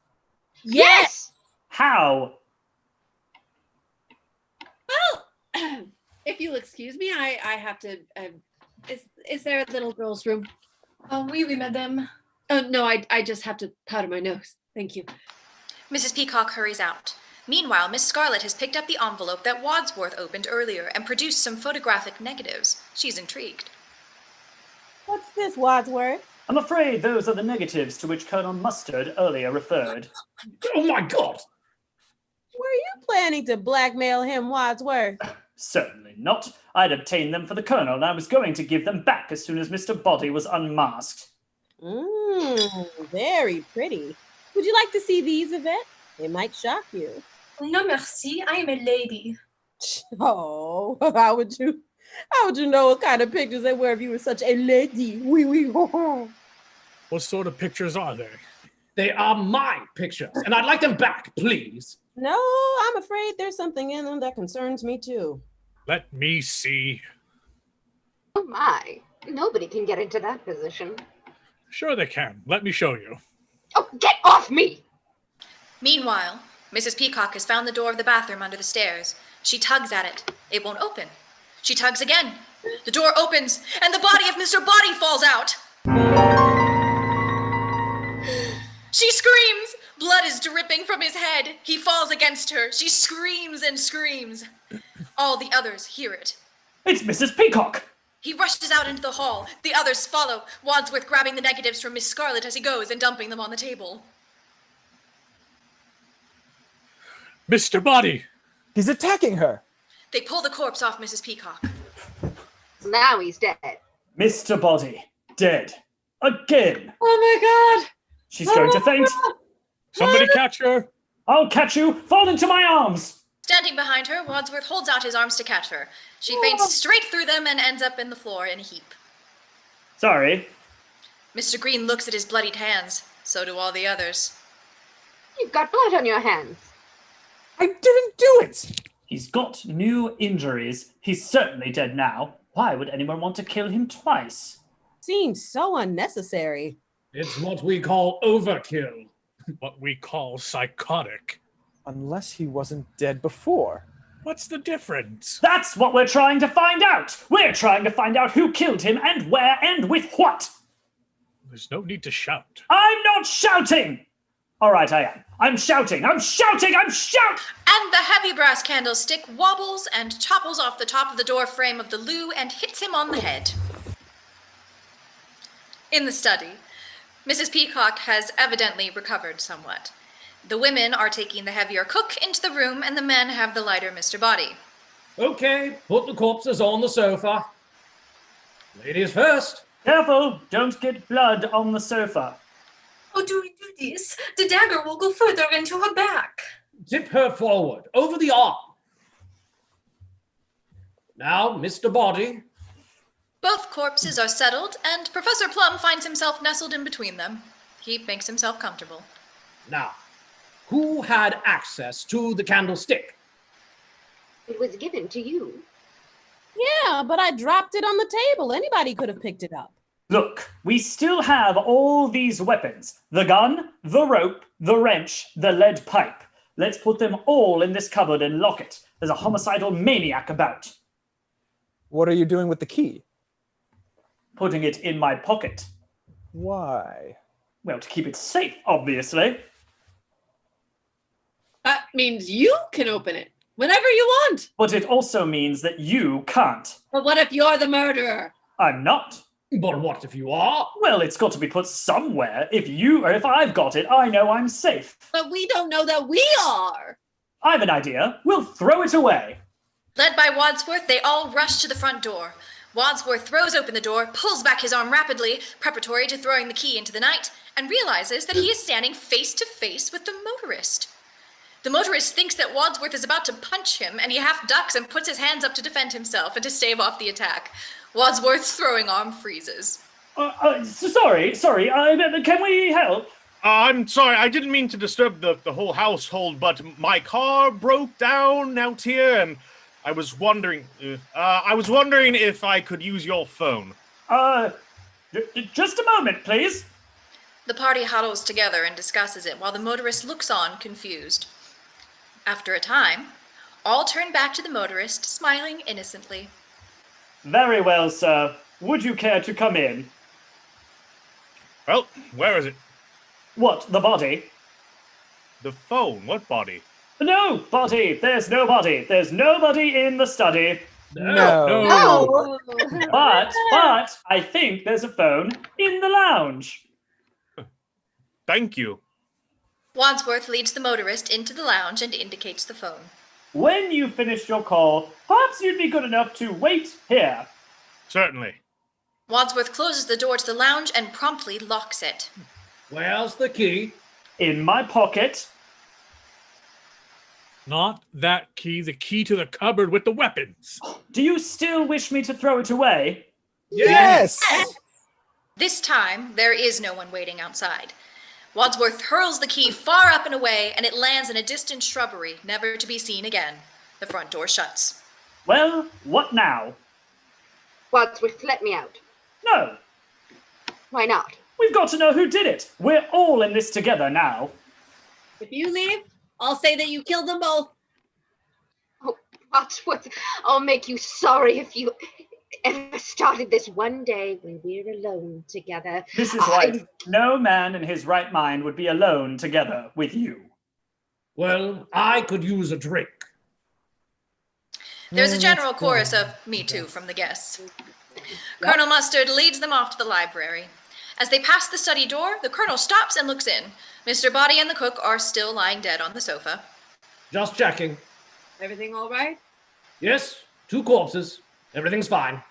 Yes! How? Well, if you'll excuse me, I have to. Is there a little girl's room? Oui, madame. Oh, no, I just have to powder my nose. Thank you. Mrs. Peacock hurries out. Meanwhile, Miss Scarlet has picked up the envelope that Wadsworth opened earlier and produced some photographic negatives. She's intrigued. What's this, Wadsworth? I'm afraid those are the negatives to which Colonel Mustard earlier referred. Oh my God! Were you planning to blackmail him, Wadsworth? Certainly not. I'd obtained them for the Colonel, and I was going to give them back as soon as Mr. Boddy was unmasked. Very pretty. Would you like to see these, Yvette? They might shock you. No, merci. I am a lady. Oh, how would you know what kind of pictures they were if you were such a lady? Oui, oui, ho, ho. What sort of pictures are they? They are my pictures, and I'd like them back, please. No, I'm afraid there's something in them that concerns me too. Let me see. Oh my. Nobody can get into that position. Sure they can. Let me show you. Oh, get off me! Meanwhile, Mrs. Peacock has found the door of the bathroom under the stairs. She tugs at it. It won't open. She tugs again. The door opens, and the body of Mr. Boddy falls out. She screams. Blood is dripping from his head. He falls against her. She screams and screams. All the others hear it. It's Mrs. Peacock! He rushes out into the hall. The others follow, Wadsworth grabbing the negatives from Miss Scarlet as he goes and dumping them on the table. Mr. Boddy! He's attacking her. They pull the corpse off Mrs. Peacock. Now he's dead. Mr. Boddy, dead. Again. Oh my God! She's going to faint. Somebody catch her! I'll catch you. Fall into my arms. Standing behind her, Wadsworth holds out his arms to catch her. She faints straight through them and ends up in the floor in a heap. Sorry. Mr. Green looks at his bloodied hands. So do all the others. You've got blood on your hands. I didn't do it. He's got new injuries. He's certainly dead now. Why would anyone want to kill him twice? Seems so unnecessary. It's what we call overkill. What we call psychotic. Unless he wasn't dead before. What's the difference? That's what we're trying to find out. We're trying to find out who killed him and where and with what. There's no need to shout. I'm not shouting! All right, I am. I'm shouting! I'm shouting! I'm shouting! And the heavy brass candlestick wobbles and topples off the top of the door frame of the loo and hits him on the head. In the study, Mrs. Peacock has evidently recovered somewhat. The women are taking the heavier cook into the room, and the men have the lighter Mr. Boddy. Okay, put the corpses on the sofa. Ladies first. Careful, don't get blood on the sofa. How do we do this? The dagger will go further into her back. Tip her forward, over the arm. Now, Mr. Boddy. Both corpses are settled, and Professor Plum finds himself nestled in between them. He makes himself comfortable. Now, who had access to the candlestick? It was given to you. Yeah, but I dropped it on the table. Anybody could have picked it up. Look, we still have all these weapons. The gun, the rope, the wrench, the lead pipe. Let's put them all in this cupboard and lock it. There's a homicidal maniac about. What are you doing with the key? Putting it in my pocket. Why? Well, to keep it safe, obviously. That means you can open it whenever you want. But it also means that you can't. But what if you're the murderer? I'm not. But what if you are? Well, it's got to be put somewhere. If I've got it, I know I'm safe. But we don't know that we are. I've an idea. We'll throw it away. Led by Wadsworth, they all rush to the front door. Wadsworth throws open the door, pulls back his arm rapidly, preparatory to throwing the key into the night, and realizes that he is standing face to face with the motorist. The motorist thinks that Wadsworth is about to punch him, and he half ducks and puts his hands up to defend himself and to stave off the attack. Wadsworth's throwing arm freezes. Sorry, can we help? I'm sorry, I didn't mean to disturb the whole household, but my car broke down out here, and I was wondering if I could use your phone. Just a moment, please. The party huddles together and discusses it, while the motorist looks on, confused. After a time, all turn back to the motorist, smiling innocently. Very well, sir. Would you care to come in? Well, where is it? What, the body? The phone? What body? No body. There's no body. There's nobody in the study. No. But I think there's a phone in the lounge. Thank you. Wadsworth leads the motorist into the lounge and indicates the phone. When you've finished your call, perhaps you'd be good enough to wait here. Certainly. Wadsworth closes the door to the lounge and promptly locks it. Where's the key? In my pocket. Not that key, the key to the cupboard with the weapons. Do you still wish me to throw it away? Yes! This time, there is no one waiting outside. Wadsworth hurls the key far up and away, and it lands in a distant shrubbery, never to be seen again. The front door shuts. Well, what now? Wadsworth, let me out. No. Why not? We've got to know who did it. We're all in this together now. If you leave, I'll say that you killed them both. Oh, Wadsworth, I'll make you sorry if you ever started this one day when we're alone together. Mrs. White, no man in his right mind would be alone together with you. Well, I could use a drink. There's a general chorus of "Me too" from the guests. Colonel Mustard leads them off to the library. As they pass the study door, the colonel stops and looks in. Mr. Boddy and the cook are still lying dead on the sofa. Just checking. Everything all right? Yes, 2 corpses. Everything's fine.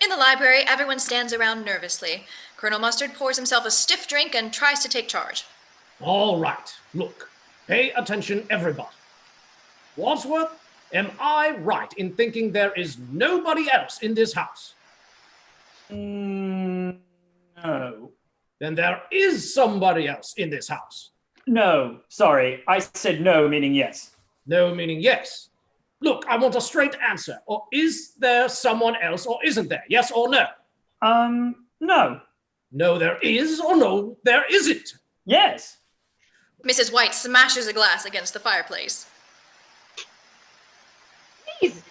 In the library, everyone stands around nervously. Colonel Mustard pours himself a stiff drink and tries to take charge. All right, look. Pay attention, everybody. Wadsworth, am I right in thinking there is nobody else in this house? No. Then there is somebody else in this house. No, sorry. I said no, meaning yes. No, meaning yes. Look, I want a straight answer. Or is there someone else, or isn't there? Yes or no? No. No, there is, or no, there isn't. Yes. Mrs. White smashes a glass against the fireplace. Please,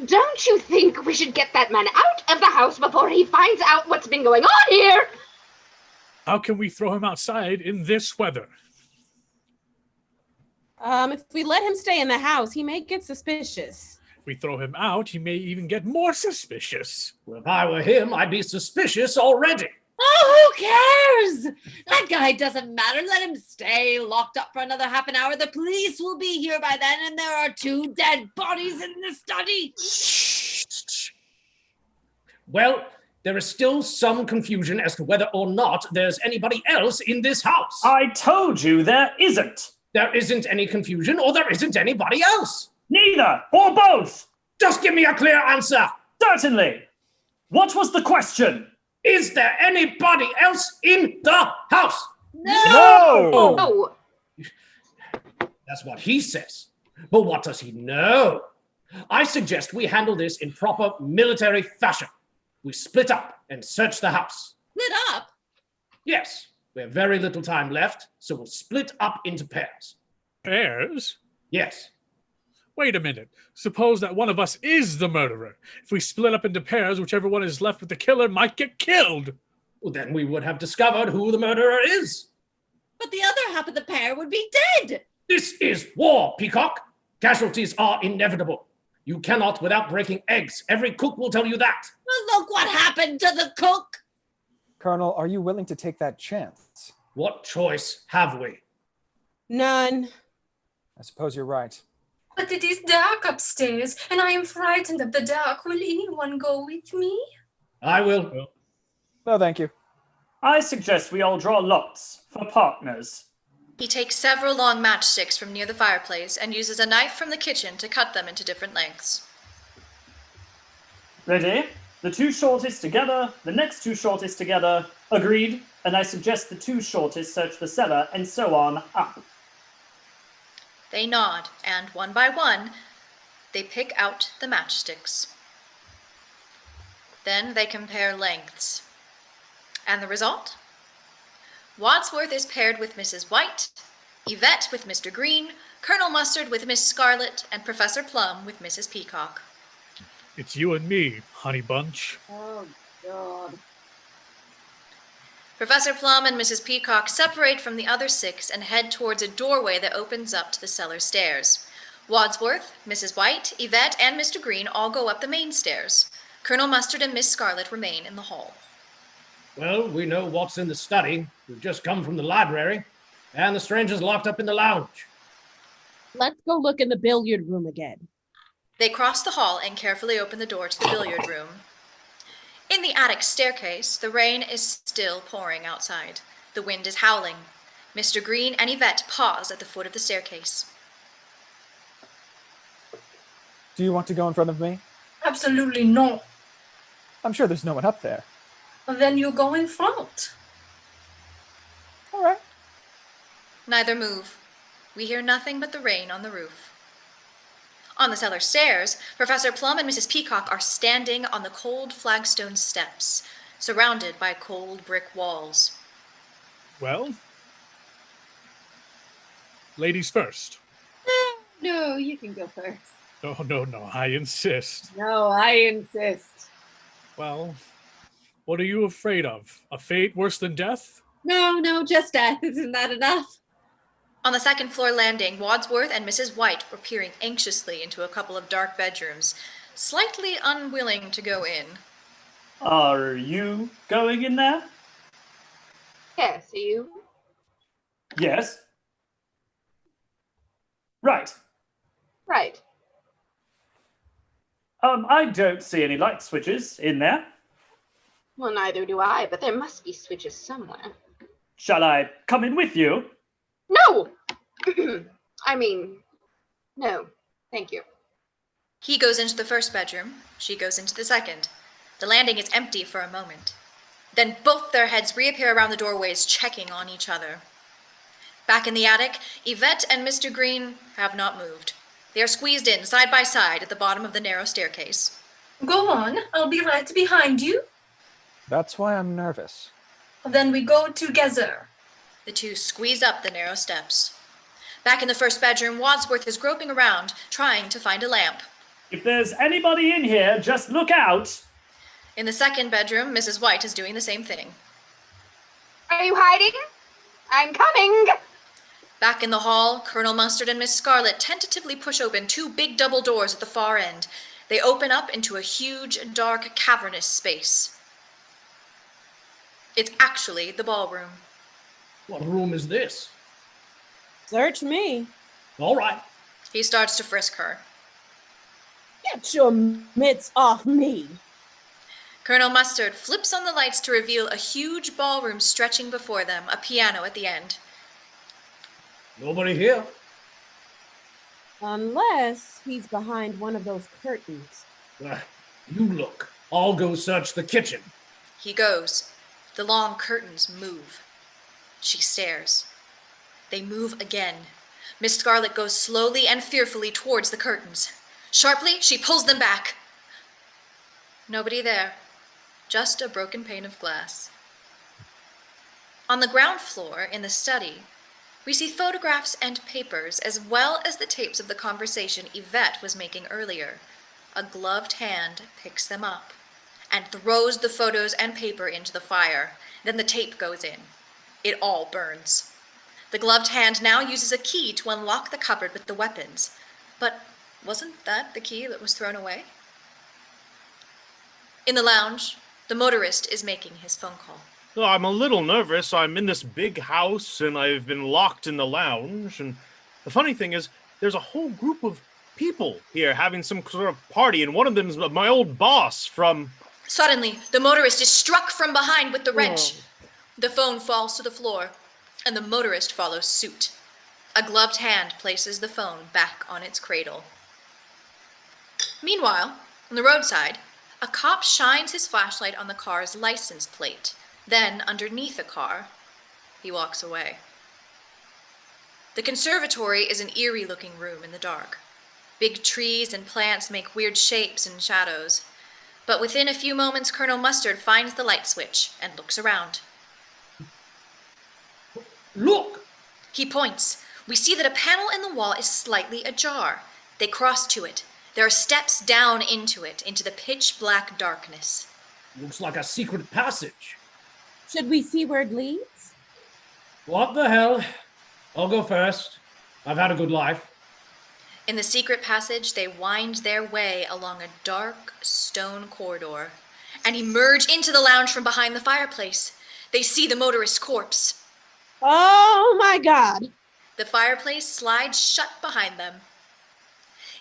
don't you think we should get that man out of the house before he finds out what's been going on here? How can we throw him outside in this weather? If we let him stay in the house, he may get suspicious. If we throw him out, he may even get more suspicious. Well, if I were him, I'd be suspicious already. Oh, who cares? That guy doesn't matter. Let him stay locked up for another half an hour. The police will be here by then, and there are 2 dead bodies in the study. Shh. Well, there is still some confusion as to whether or not there's anybody else in this house. I told you there isn't. There isn't any confusion, or there isn't anybody else. Neither, or both. Just give me a clear answer. Certainly. What was the question? Is there anybody else in the house? No! Oh, That's what he says. But what does he know? I suggest we handle this in proper military fashion. We split up and search the house. Split up? Yes, we have very little time left, so we'll split up into pairs. Pairs? Yes. Wait a minute. Suppose that one of us is the murderer. If we split up into pairs, whichever one is left with the killer might get killed. Well, then we would have discovered who the murderer is. But the other half of the pair would be dead. This is war, Peacock. Casualties are inevitable. You cannot without breaking eggs. Every cook will tell you that. Well, look what happened to the cook. Colonel, are you willing to take that chance? What choice have we? None. I suppose you're right. But it is dark upstairs, and I am frightened of the dark. Will anyone go with me? I will. No, thank you. I suggest we all draw lots for partners. He takes several long matchsticks from near the fireplace and uses a knife from the kitchen to cut them into different lengths. Ready? The 2 shortest together, the next 2 shortest together. Agreed. And I suggest the 2 shortest search the cellar, and so on up. They nod, and one by one, they pick out the matchsticks. Then they compare lengths. And the result? Wadsworth is paired with Mrs. White, Yvette with Mr. Green, Colonel Mustard with Miss Scarlet, and Professor Plum with Mrs. Peacock. It's you and me, honey bunch. Oh, God. Professor Plum and Mrs. Peacock separate from the other 6 and head towards a doorway that opens up to the cellar stairs. Wadsworth, Mrs. White, Yvette, and Mr. Green all go up the main stairs. Colonel Mustard and Miss Scarlet remain in the hall. Well, we know what's in the study. We've just come from the library, and the stranger's locked up in the lounge. Let's go look in the billiard room again. They cross the hall and carefully open the door to the billiard room. In the attic staircase, the rain is still pouring outside. The wind is howling. Mr. Green and Yvette pause at the foot of the staircase. Do you want to go in front of me? Absolutely not. I'm sure there's no one up there. Well, then you go in front. All right. Neither move. We hear nothing but the rain on the roof. On the cellar stairs, Professor Plum and Mrs. Peacock are standing on the cold flagstone steps, surrounded by cold brick walls. Well, ladies first. No, you can go first. No, I insist. No, I insist. Well, what are you afraid of? A fate worse than death? No, just death. Isn't that enough? On the second floor landing, Wadsworth and Mrs. White were peering anxiously into a couple of dark bedrooms, slightly unwilling to go in. Are you going in there? yes, you? Yes. Right. Right. I don't see any light switches in there. Well, neither do I, but there must be switches somewhere. Shall I come in with you? No! I mean, no, thank you. He goes into the first bedroom, she goes into the second. The landing is empty for a moment. Then both their heads reappear around the doorways, checking on each other. Back in the attic, Yvette and Mr. Green have not moved. They are squeezed in, side by side, at the bottom of the narrow staircase. Go on, I'll be right behind you. That's why I'm nervous. Then we go together. The 2 squeeze up the narrow steps. Back in the first bedroom, Wadsworth is groping around, trying to find a lamp. If there's anybody in here, just look out. In the second bedroom, Mrs. White is doing the same thing. Are you hiding? I'm coming. Back in the hall, Colonel Mustard and Miss Scarlet tentatively push open two big double doors at the far end. They open up into a huge, dark, cavernous space. It's actually the ballroom. What room is this? Search me. All right. He starts to frisk her. Get your mitts off me. Colonel Mustard flips on the lights to reveal a huge ballroom stretching before them, a piano at the end. Nobody here. Unless he's behind one of those curtains. You look. I'll go search the kitchen. He goes. The long curtains move. She stares. They move again. Miss Scarlet goes slowly and fearfully towards the curtains. Sharply, she pulls them back. Nobody there. Just a broken pane of glass. On the ground floor, in the study, we see photographs and papers, as well as the tapes of the conversation Yvette was making earlier. A gloved hand picks them up and throws the photos and paper into the fire. Then the tape goes in. It all burns. The gloved hand now uses a key to unlock the cupboard with the weapons. But wasn't that the key that was thrown away? In the lounge, the motorist is making his phone call. Oh, I'm a little nervous. I'm in this big house, and I've been locked in the lounge. And the funny thing is, there's a whole group of people here having some sort of party, and one of them is my old boss from... Suddenly, the motorist is struck from behind with the wrench. The phone falls to the floor, and the motorist follows suit. A gloved hand places the phone back on its cradle. Meanwhile, on the roadside, a cop shines his flashlight on the car's license plate. Then, underneath the car, he walks away. The conservatory is an eerie-looking room in the dark. Big trees and plants make weird shapes and shadows. But within a few moments, Colonel Mustard finds the light switch and looks around. Look! He points. We see that a panel in the wall is slightly ajar. They cross to it. There are steps down into it, into the pitch-black darkness. Looks like a secret passage. Should we see where it leads? What the hell? I'll go first. I've had a good life. In the secret passage, they wind their way along a dark stone corridor and emerge into the lounge from behind the fireplace. They see the motorist's corpse. Oh my God. The fireplace slides shut behind them.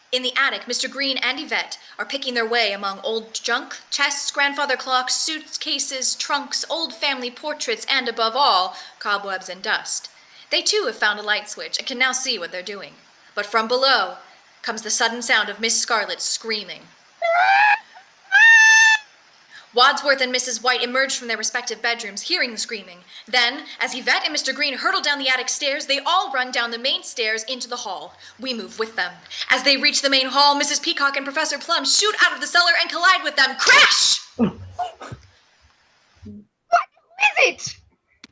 In the attic, Mr. Green and Yvette are picking their way among old junk, chests, grandfather clocks, suitcases, trunks, old family portraits, and above all, cobwebs and dust. They too have found a light switch and can now see what they're doing. But from below comes the sudden sound of Miss Scarlet screaming. Wadsworth and Mrs. White emerge from their respective bedrooms, hearing the screaming. Then, as Yvette and Mr. Green hurtle down the attic stairs, they all run down the main stairs into the hall. We move with them. As they reach the main hall, Mrs. Peacock and Professor Plum shoot out of the cellar and collide with them. Crash! What is it?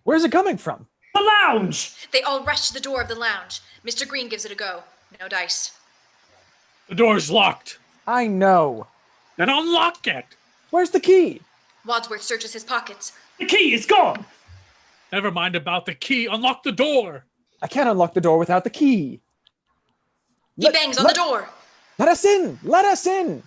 Where's it coming from? The lounge! They all rush to the door of the lounge. Mr. Green gives it a go. No dice. The door's locked. I know. Then unlock it. Where's the key? Wadsworth searches his pockets. The key is gone! Never mind about the key. Unlock the door. I can't unlock the door without the key. He bangs on the door. Let us in! Let us in!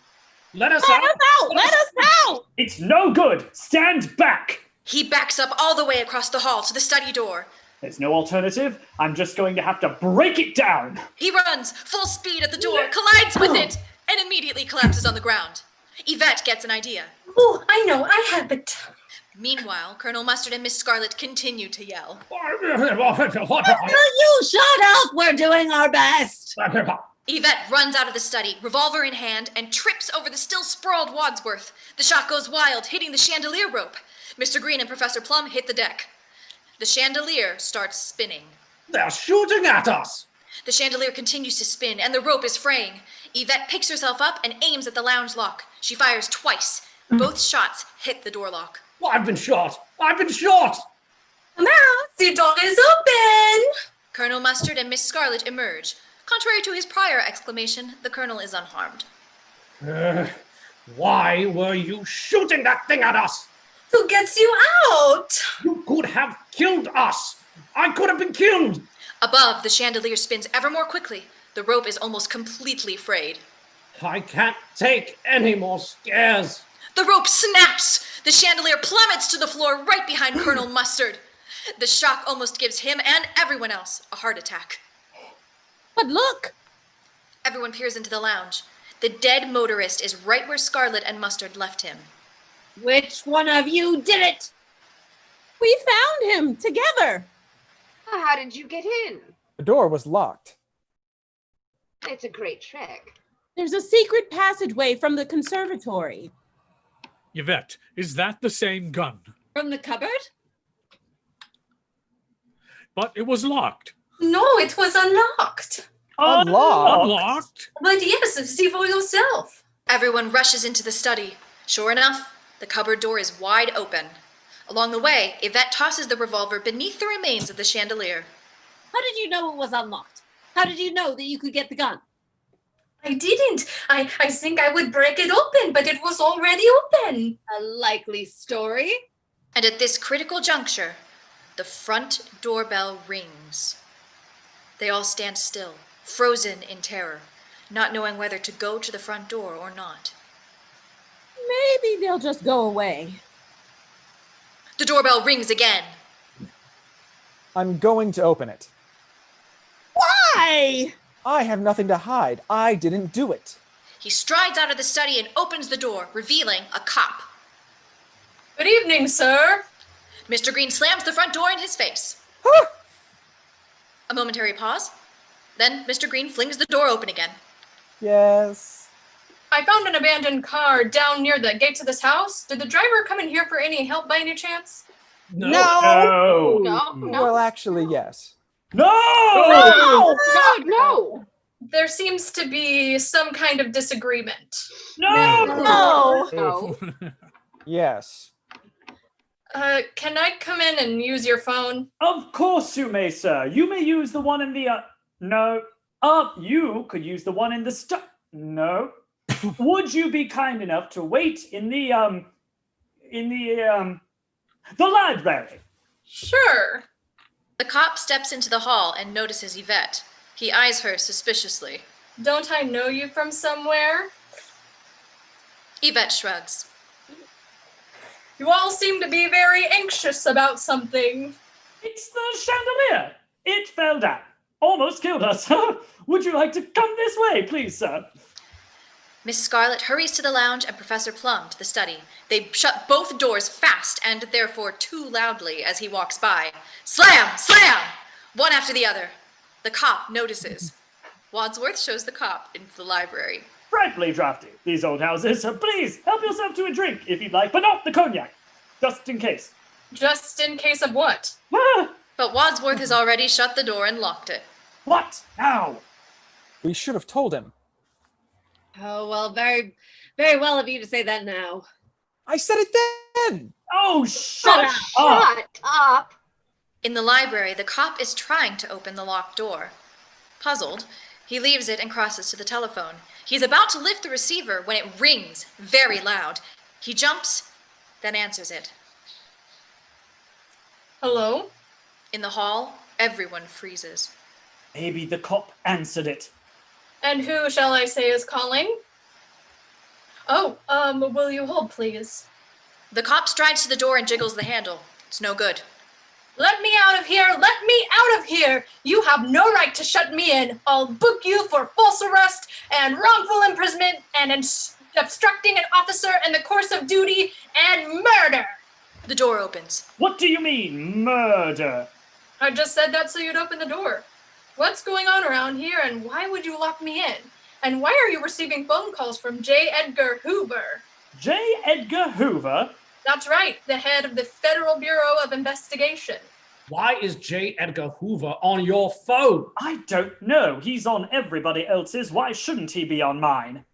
Let us Let out! us out! Let us out! It's no good! Stand back! He backs up all the way across the hall to the study door. There's no alternative. I'm just going to have to break it down. He runs, full speed at the door, collides with it, and immediately collapses on the ground. Yvette gets an idea. Oh, I know, I have it. Meanwhile, Colonel Mustard and Miss Scarlet continue to yell. You shut up! We're doing our best! Yvette runs out of the study, revolver in hand, and trips over the still sprawled Wadsworth. The shot goes wild, hitting the chandelier rope. Mr. Green and Professor Plum hit the deck. The chandelier starts spinning. They're shooting at us! The chandelier continues to spin, and the rope is fraying. Yvette picks herself up and aims at the lounge lock. She fires twice. Both shots hit the door lock. I've been shot! I've been shot! Come out, the door is open. Colonel Mustard and Miss Scarlet emerge. Contrary to his prior exclamation, the colonel is unharmed. Why were you shooting that thing at us? To get you out! You could have killed us. I could have been killed. Above, the chandelier spins ever more quickly. The rope is almost completely frayed. I can't take any more scares. The rope snaps! The chandelier plummets to the floor right behind Colonel Mustard. The shock almost gives him and everyone else a heart attack. But look! Everyone peers into the lounge. The dead motorist is right where Scarlet and Mustard left him. Which one of you did it? We found him together. How did you get in? The door was locked. It's a great trick. There's a secret passageway from the conservatory. Yvette, is that the same gun? From the cupboard? But it was locked. No, it was unlocked. Unlocked? Unlocked? But yes, see for yourself. Everyone rushes into the study. Sure enough, the cupboard door is wide open. Along the way, Yvette tosses the revolver beneath the remains of the chandelier. How did you know it was unlocked? How did you know that you could get the gun? I didn't. I think I would break it open, but it was already open. A likely story. And at this critical juncture, the front doorbell rings. They all stand still, frozen in terror, not knowing whether to go to the front door or not. Maybe they'll just go away. The doorbell rings again. I'm going to open it. Why? I have nothing to hide. I didn't do it. He strides out of the study and opens the door, revealing a cop. Good evening, sir. Mr. Green slams the front door in his face. A momentary pause. Then Mr. Green flings the door open again. Yes. I found an abandoned car down near the gates of this house. Did the driver come in here for any help by any chance? No. No. Well, actually, yes. No! No. There seems to be some kind of disagreement. No. Yes. Can I come in and use your phone? Of course you may, sir. You may use the one in the, no. You could use the one in the no. Would you be kind enough to wait in the library? Sure. The cop steps into the hall and notices Yvette. He eyes her suspiciously. Don't I know you from somewhere? Yvette shrugs. You all seem to be very anxious about something. It's the chandelier. It fell down. Almost killed us. Would you like to come this way, please, sir? Miss Scarlet hurries to the lounge and Professor Plum to the study. They shut both doors fast and therefore too loudly as he walks by. Slam! Slam! One after the other. The cop notices. Wadsworth shows the cop into the library. Frightfully drafty, these old houses. Please, help yourself to a drink if you'd like, but not the cognac. Just in case. Just in case of what? But Wadsworth has already shut the door and locked it. What now? We should have told him. Oh, well, very, very well of you to say that now. I said it then. Oh, shut up! Shut up. In the library, the cop is trying to open the locked door. Puzzled, he leaves it and crosses to the telephone. He's about to lift the receiver when it rings very loud. He jumps, then answers it. Hello? In the hall, everyone freezes. Maybe the cop answered it. And who shall I say is calling? Oh, will you hold, please? The cop strides to the door and jiggles the handle. It's no good. Let me out of here! Let me out of here! You have no right to shut me in. I'll book you for false arrest and wrongful imprisonment and obstructing an officer in the course of duty and murder! The door opens. What do you mean, murder? I just said that so you'd open the door. What's going on around here and why would you lock me in? And why are you receiving phone calls from J. Edgar Hoover? J. Edgar Hoover? That's right, the head of the Federal Bureau of Investigation. Why is J. Edgar Hoover on your phone? I don't know. He's on everybody else's. Why shouldn't he be on mine?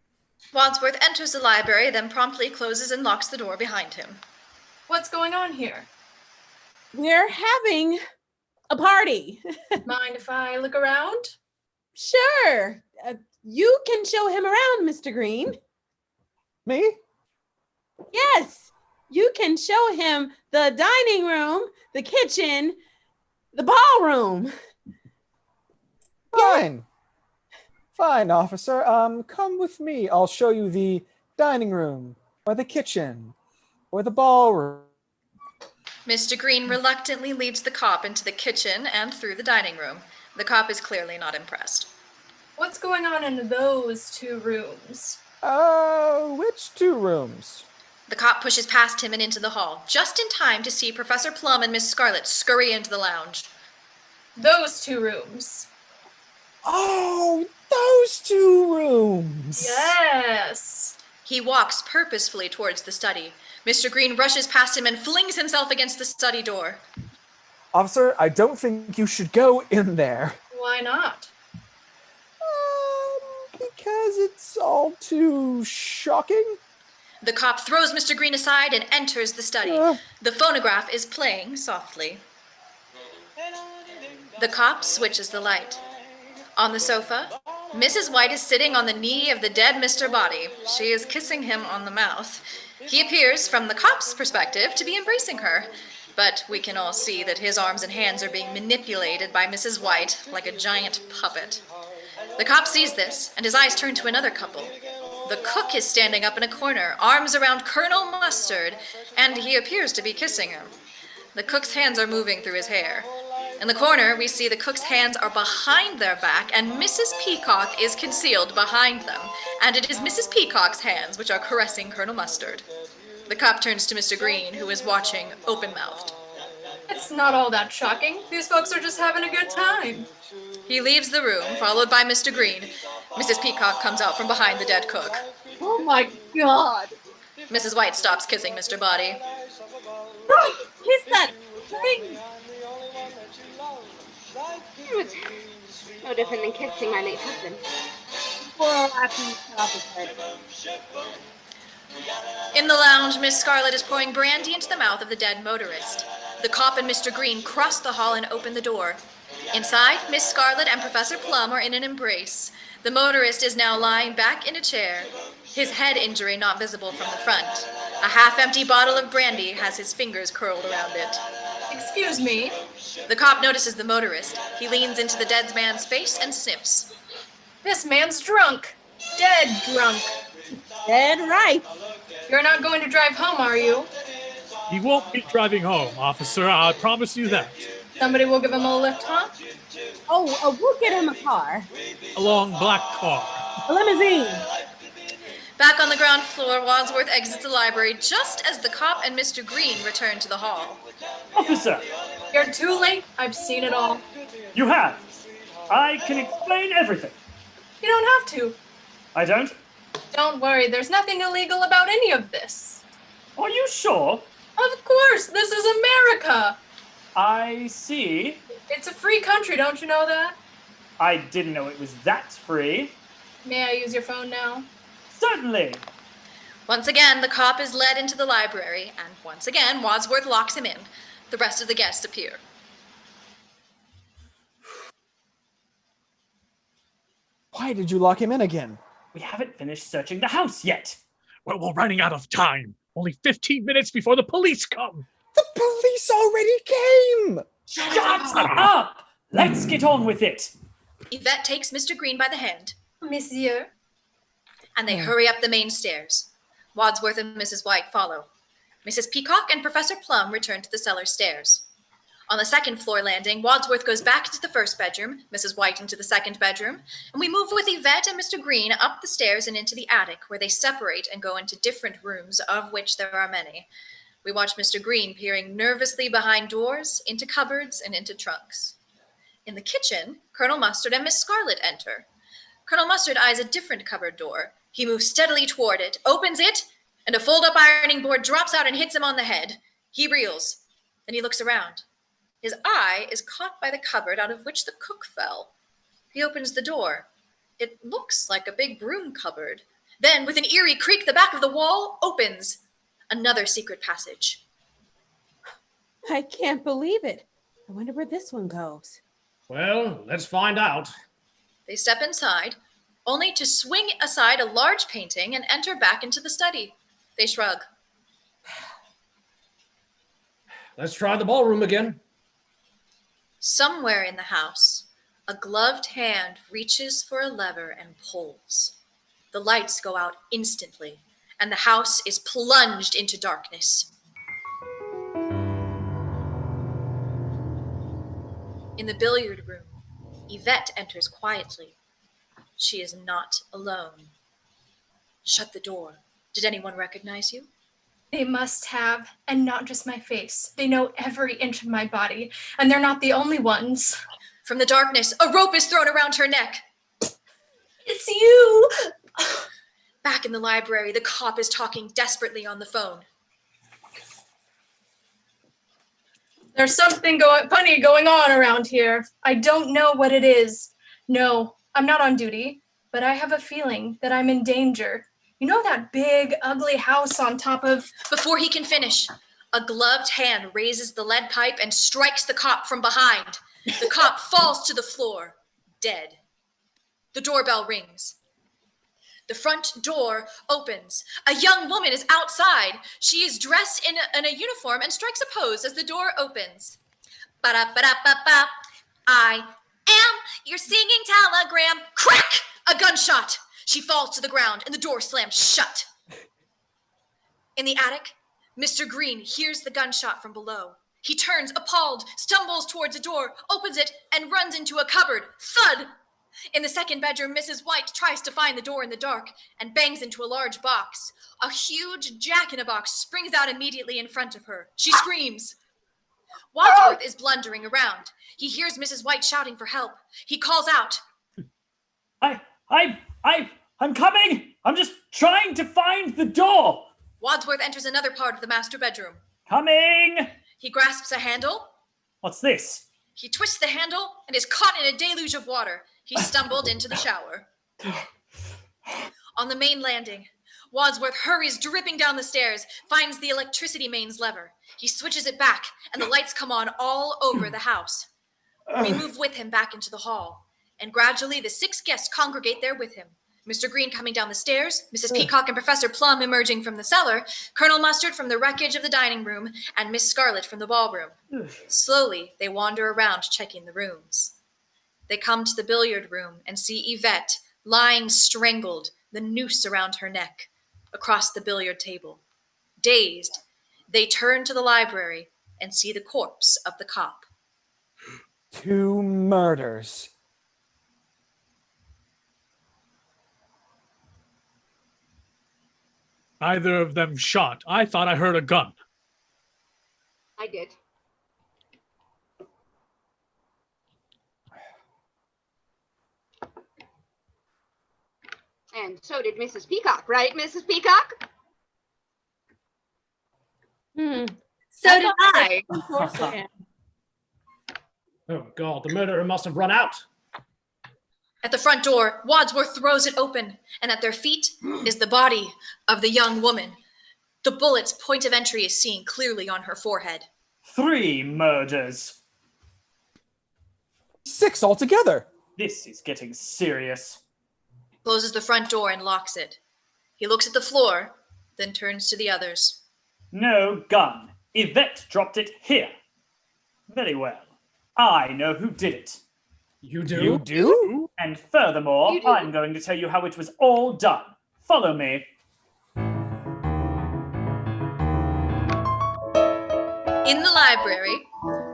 Wadsworth enters the library, then promptly closes and locks the door behind him. What's going on here? We're having a party. Mind if I look around? Sure. You can show him around, Mr. Green. Me? Yes, you can show him the dining room, the kitchen, the ballroom. Fine. Fine, officer. Come with me. I'll show you the dining room, or the kitchen, or the ballroom. Mr. Green reluctantly leads the cop into the kitchen and through the dining room. The cop is clearly not impressed. What's going on in those 2 rooms? Which 2 rooms? The cop pushes past him and into the hall, just in time to see Professor Plum and Miss Scarlet scurry into the lounge. Those 2 rooms. Oh, those 2 rooms! Yes! He walks purposefully towards the study. Mr. Green rushes past him and flings himself against the study door. Officer, I don't think you should go in there. Why not? Because it's all too shocking. The cop throws Mr. Green aside and enters the study. The phonograph is playing softly. The cop switches the light. On the sofa, Mrs. White is sitting on the knee of the dead Mr. Boddy. She is kissing him on the mouth. He appears, from the cop's perspective, to be embracing her. But we can all see that his arms and hands are being manipulated by Mrs. White like a giant puppet. The cop sees this, and his eyes turn to another couple. The cook is standing up in a corner, arms around Colonel Mustard, and he appears to be kissing him. The cook's hands are moving through his hair. In the corner, we see the cook's hands are behind their back, and Mrs. Peacock is concealed behind them, and it is Mrs. Peacock's hands which are caressing Colonel Mustard. The cop turns to Mr. Green, who is watching open-mouthed. It's not all that shocking. These folks are just having a good time. He leaves the room, followed by Mr. Green. Mrs. Peacock comes out from behind the dead cook. Oh my God! Mrs. White stops kissing Mr. Boddy. Don't kiss that thing! It was no different than kissing my late husband. Poor old Latham cut off his head. In the lounge, Miss Scarlet is pouring brandy into the mouth of the dead motorist. The cop and Mr. Green cross the hall and open the door. Inside, Miss Scarlet and Professor Plum are in an embrace. The motorist is now lying back in a chair, his head injury not visible from the front. A half-empty bottle of brandy has his fingers curled around it. Excuse me. The cop notices the motorist. He leans into the dead man's face and sniffs. This man's drunk. Dead drunk. Dead right. You're not going to drive home, are you? He won't be driving home, officer. I promise you that. Somebody will give him a lift, huh? Oh, we'll get him a car. A long black car. A limousine. Back on the ground floor, Wadsworth exits the library just as the cop and Mr. Green return to the hall. Officer, You're too late. I've seen it all. you have. I can explain everything. You don't have to. I don't? Don't worry, there's nothing illegal about any of this. Are you sure? Of course, this is America. I see. It's a free country, don't you know that? I didn't know it was that free. May I use your phone now? Certainly. Once again, the cop is led into the library, and once again, Wadsworth locks him in. The rest of the guests appear. Why did you lock him in again? We haven't finished searching the house yet. Well, we're running out of time. Only 15 minutes before the police come. The police already came! Shut up! Let's get on with it. Yvette takes Mr. Green by the hand, Monsieur. and they hurry up the main stairs. Wadsworth and Mrs. White follow. Mrs. Peacock and Professor Plum return to the cellar stairs. On the second floor landing, Wadsworth goes back into the first bedroom, Mrs. White into the second bedroom, and we move with Yvette and Mr. Green up the stairs and into the attic, where they separate and go into different rooms, of which there are many. We watch Mr. Green peering nervously behind doors, into cupboards, and into trunks. In the kitchen, Colonel Mustard and Miss Scarlet enter. Colonel Mustard eyes a different cupboard door. He moves steadily toward it, opens it, and a fold-up ironing board drops out and hits him on the head. He reels. Then he looks around. His eye is caught by the cupboard out of which the cook fell. He opens the door. It looks like a big broom cupboard. Then, with an eerie creak, the back of the wall opens. Another secret passage. I can't believe it. I wonder where this one goes. Well, let's find out. They step inside. only to swing aside a large painting and enter back into the study. They shrug. Let's try the ballroom again. Somewhere in the house, a gloved hand reaches for a lever and pulls. The lights go out instantly, and the house is plunged into darkness. In the billiard room, Yvette enters quietly. She is not alone. Shut the door. Did anyone recognize you? They must have, and not just my face. They know every inch of my body, and they're not the only ones. From the darkness, a rope is thrown around her neck. It's you! Back in the library, the cop is talking desperately on the phone. There's something funny going on around here. I don't know what it is. No, I'm not on duty, but I have a feeling that I'm in danger. You know that big, ugly house on top of... Before he can finish, a gloved hand raises the lead pipe and strikes the cop from behind. The cop falls to the floor, dead. The doorbell rings. The front door opens. A young woman is outside. She is dressed in a uniform and strikes a pose as the door opens. Ba-da-ba-da-ba-ba. I am your singing telegram. Crack! A gunshot. She falls to the ground and the door slams shut. In the attic, Mr. Green hears the gunshot from below. He turns, appalled, stumbles towards a door, opens it, and runs into a cupboard. Thud! In the second bedroom, Mrs. White tries to find the door in the dark and bangs into a large box. A huge jack-in-a-box springs out immediately in front of her. She screams. Wadsworth is blundering around. He hears Mrs. White shouting for help. He calls out. I'm coming! I'm just trying to find the door! Wadsworth enters another part of the master bedroom. Coming! He grasps a handle. What's this? He twists the handle and is caught in a deluge of water. He stumbled into the shower. On the main landing, Wadsworth hurries dripping down the stairs, finds the electricity mains lever. He switches it back, and the lights come on all over the house. We move with him back into the hall, and gradually the 6 guests congregate there with him. Mr. Green coming down the stairs, Mrs. Peacock and Professor Plum emerging from the cellar, Colonel Mustard from the wreckage of the dining room, and Miss Scarlet from the ballroom. Slowly, they wander around checking the rooms. They come to the billiard room and see Yvette lying strangled, the noose around her neck, across the billiard table. Dazed, they turn to the library and see the corpse of the cop. 2 murders. Either of them shot. I thought I heard a gun. I did. And so did Mrs. Peacock, right, Mrs. Peacock? So did I. Oh, God, the murderer must have run out. At the front door, Wadsworth throws it open, and at their feet is the body of the young woman. The bullet's point of entry is seen clearly on her forehead. 3 murders. 6 altogether. This is getting serious. Closes the front door and locks it. He looks at the floor, then turns to the others. No gun. Yvette dropped it here. Very well. I know who did it. You do? You do? And furthermore, I'm going to tell you how it was all done. Follow me. In the library,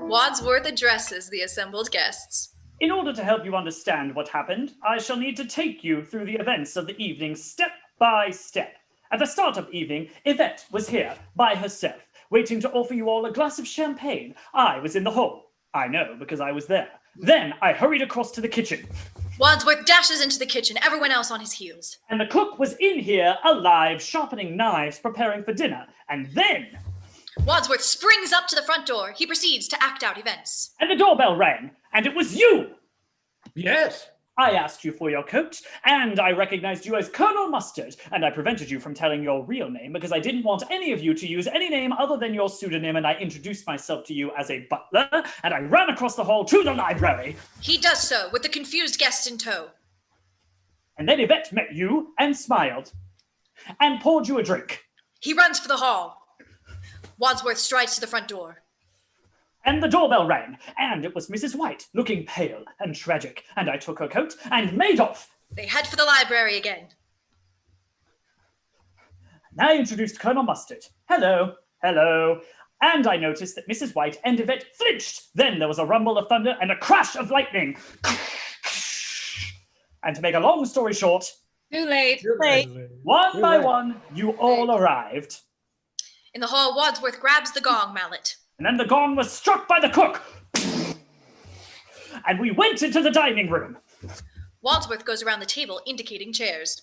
Wadsworth addresses the assembled guests. In order to help you understand what happened, I shall need to take you through the events of the evening step by step. At the start of the evening, Yvette was here by herself, waiting to offer you all a glass of champagne. I was in the hall. I know, because I was there. Then I hurried across to the kitchen. Wadsworth dashes into the kitchen, everyone else on his heels. And the cook was in here, alive, sharpening knives, preparing for dinner. And then... Wadsworth springs up to the front door. He proceeds to act out events. And the doorbell rang, and it was you! Yes. I asked you for your coat, and I recognized you as Colonel Mustard, and I prevented you from telling your real name because I didn't want any of you to use any name other than your pseudonym, and I introduced myself to you as a butler, and I ran across the hall to the library. He does so, with the confused guests in tow. And then Yvette met you and smiled and poured you a drink. He runs for the hall. Wadsworth strides to the front door. And the doorbell rang, and it was Mrs. White, looking pale and tragic, and I took her coat and made off. They head for the library again. And I introduced Colonel Mustard. Hello, hello. And I noticed that Mrs. White and Yvette flinched. Then there was a rumble of thunder and a crash of lightning. And to make a long story short, Too late. one by one, you all arrived. In the hall, Wadsworth grabs the gong mallet. And then the gong was struck by the cook. And we went into the dining room. Wadsworth goes around the table, indicating chairs.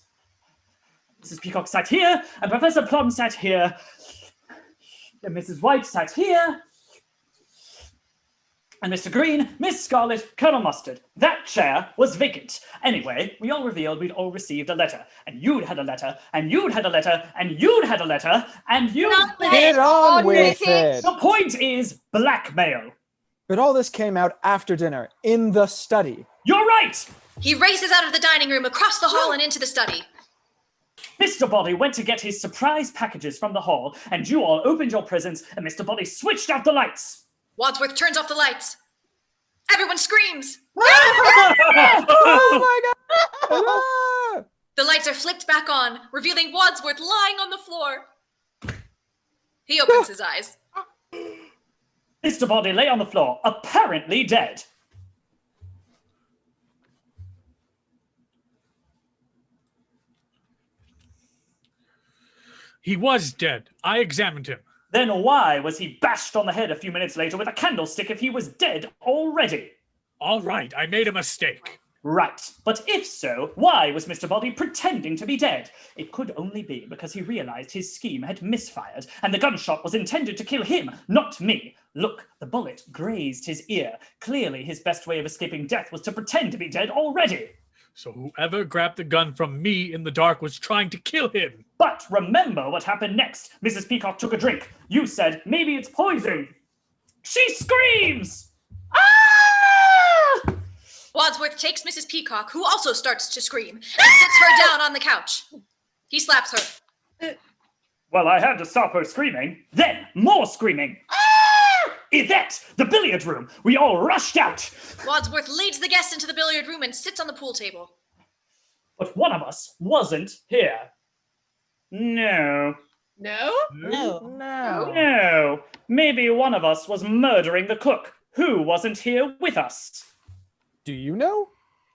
Mrs. Peacock sat here, and Professor Plum sat here. And Mrs. White sat here. And Mr. Green, Miss Scarlet, Colonel Mustard. That chair was vacant. Anyway, we all revealed we'd all received a letter. And you'd had a letter, and you'd had a letter, and you'd had a letter, and you'd... Get on with it! The point is blackmail. But all this came out after dinner, in the study. You're right! He races out of the dining room, across the hall, and into the study. Mr. Boddy went to get his surprise packages from the hall, and you all opened your presents, and Mr. Boddy switched out the lights. Wadsworth turns off the lights. Everyone screams. Oh my God! The lights are flipped back on, revealing Wadsworth lying on the floor. He opens his eyes. Mr. Boddy lay on the floor, apparently dead. He was dead. I examined him. Then why was he bashed on the head a few minutes later with a candlestick if he was dead already? All right, I made a mistake. Right, but if so, why was Mr. Boddy pretending to be dead? It could only be because he realized his scheme had misfired, and the gunshot was intended to kill him, not me. Look, the bullet grazed his ear. Clearly, his best way of escaping death was to pretend to be dead already. So whoever grabbed the gun from me in the dark was trying to kill him. But remember what happened next. Mrs. Peacock took a drink. You said, maybe it's poison. She screams! Ah! Wadsworth takes Mrs. Peacock, who also starts to scream, and sits her down on the couch. He slaps her. Well, I had to stop her screaming. Then, more screaming. Ah! Yvette, the billiard room. We all rushed out. Wadsworth leads the guests into the billiard room and sits on the pool table. But one of us wasn't here. No. No? No. Maybe one of us was murdering the cook, who wasn't here with us. Do you know?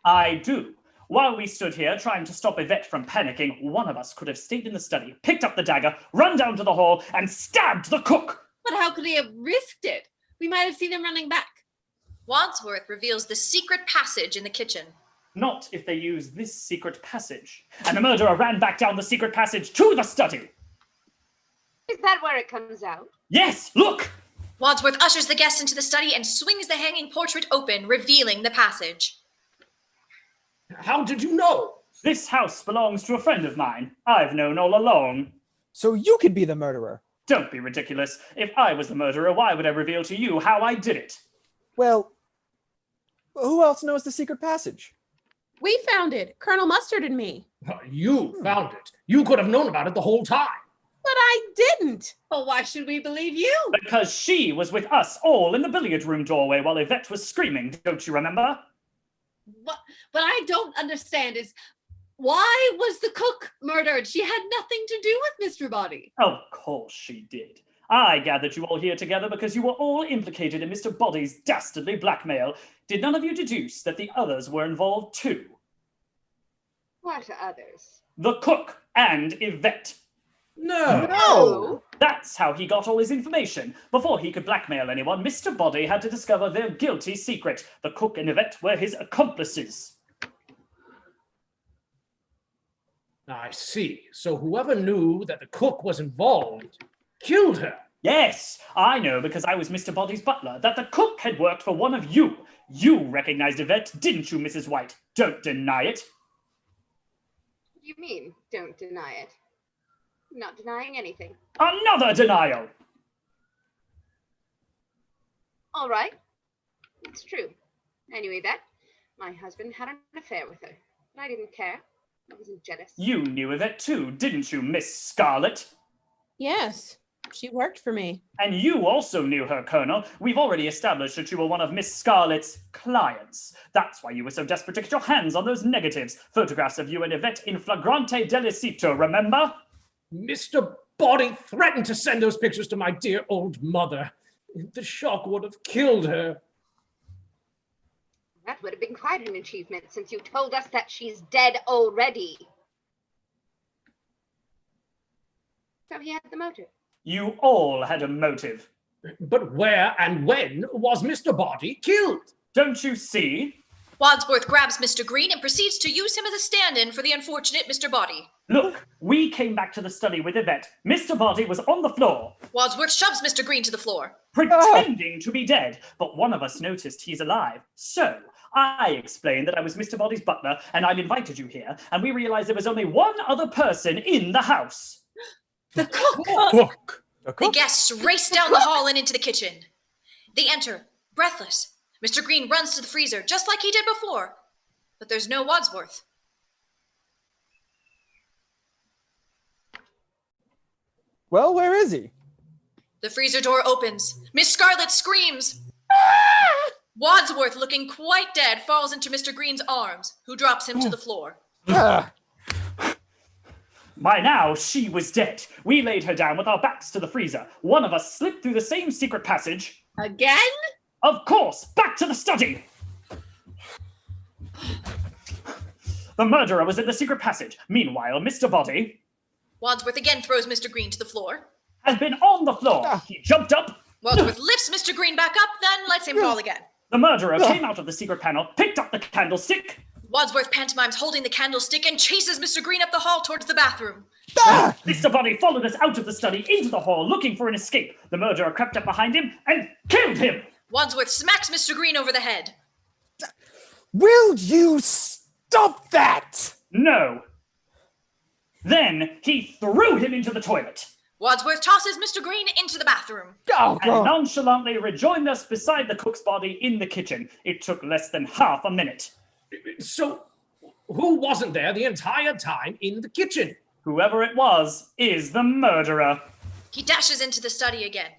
I do. While we stood here trying to stop Yvette from panicking, one of us could have stayed in the study, picked up the dagger, run down to the hall, and stabbed the cook. But how could he have risked it? We might have seen him running back. Wadsworth reveals the secret passage in the kitchen. Not if they use this secret passage. And the murderer ran back down the secret passage to the study. Is that where it comes out? Yes, look! Wadsworth ushers the guests into the study and swings the hanging portrait open, revealing the passage. How did you know? This house belongs to a friend of mine. I've known all along. So you could be the murderer. Don't be ridiculous. If I was the murderer, why would I reveal to you how I did it? Well, who else knows the secret passage? We found it, Colonel Mustard and me. You found it. You could have known about it the whole time. But I didn't. Well, why should we believe you? Because she was with us all in the billiard room doorway while Yvette was screaming, don't you remember? What I don't understand is, why was the cook murdered? She had nothing to do with Mr. Boddy. Of course she did. I gathered you all here together because you were all implicated in Mr. Boddy's dastardly blackmail. Did none of you deduce that the others were involved too? What others? The cook and Yvette. No. That's how he got all his information. Before he could blackmail anyone, Mr. Boddy had to discover their guilty secret. The cook and Yvette were his accomplices. I see. So whoever knew that the cook was involved killed her. Yes, I know because I was Mr. Boddy's butler, that the cook had worked for one of you. You recognized Yvette, didn't you, Mrs. White? Don't deny it. What do you mean, don't deny it? I'm not denying anything. Another denial! All right. It's true. I knew Yvette. My husband had an affair with her, but I didn't care. I wasn't jealous. You knew Yvette too, didn't you, Miss Scarlet? Yes, she worked for me. And you also knew her, Colonel. We've already established that you were one of Miss Scarlet's clients. That's why you were so desperate to get your hands on those negatives. Photographs of you and Yvette in flagrante delicito, remember? Mr. Boddy threatened to send those pictures to my dear old mother. The shock would have killed her. That would have been quite an achievement since you told us that she's dead already. So he had the motive. You all had a motive. But where and when was Mr. Boddy killed? Don't you see? Wadsworth grabs Mr. Green and proceeds to use him as a stand-in for the unfortunate Mr. Boddy. Look, we came back to the study with Yvette. Mr. Boddy was on the floor. Wadsworth shoves Mr. Green to the floor. Pretending to be dead, but one of us noticed he's alive. So, I explained that I was Mr. Boddy's butler and I'd invited you here, and we realized there was only one other person in the house. The cook! Cook. The guests race down the hall and into the kitchen. They enter, breathless. Mr. Green runs to the freezer, just like he did before. But there's no Wadsworth. Well, where is he? The freezer door opens. Miss Scarlet screams. Wadsworth, looking quite dead, falls into Mr. Green's arms, who drops him to the floor. By now, she was dead. We laid her down with our backs to the freezer. One of us slipped through the same secret passage. Again? Of course, back to the study. The murderer was in the secret passage. Meanwhile, Mr. Boddy Wadsworth again throws Mr. Green to the floor. has been on the floor. He jumped up. Wadsworth lifts Mr. Green back up, then lets him fall again. The murderer came out of the secret panel, picked up the candlestick. Wadsworth pantomimes holding the candlestick and chases Mr. Green up the hall towards the bathroom. Mr. Boddy followed us out of the study into the hall looking for an escape. The murderer crept up behind him and killed him. Wadsworth smacks Mr. Green over the head. Will you stop that? No. Then he threw him into the toilet. Wadsworth tosses Mr. Green into the bathroom. Oh, And God. nonchalantly rejoined us beside the cook's body in the kitchen. It took less than half a minute. So, who wasn't there the entire time in the kitchen? Whoever it was is the murderer. He dashes into the study again.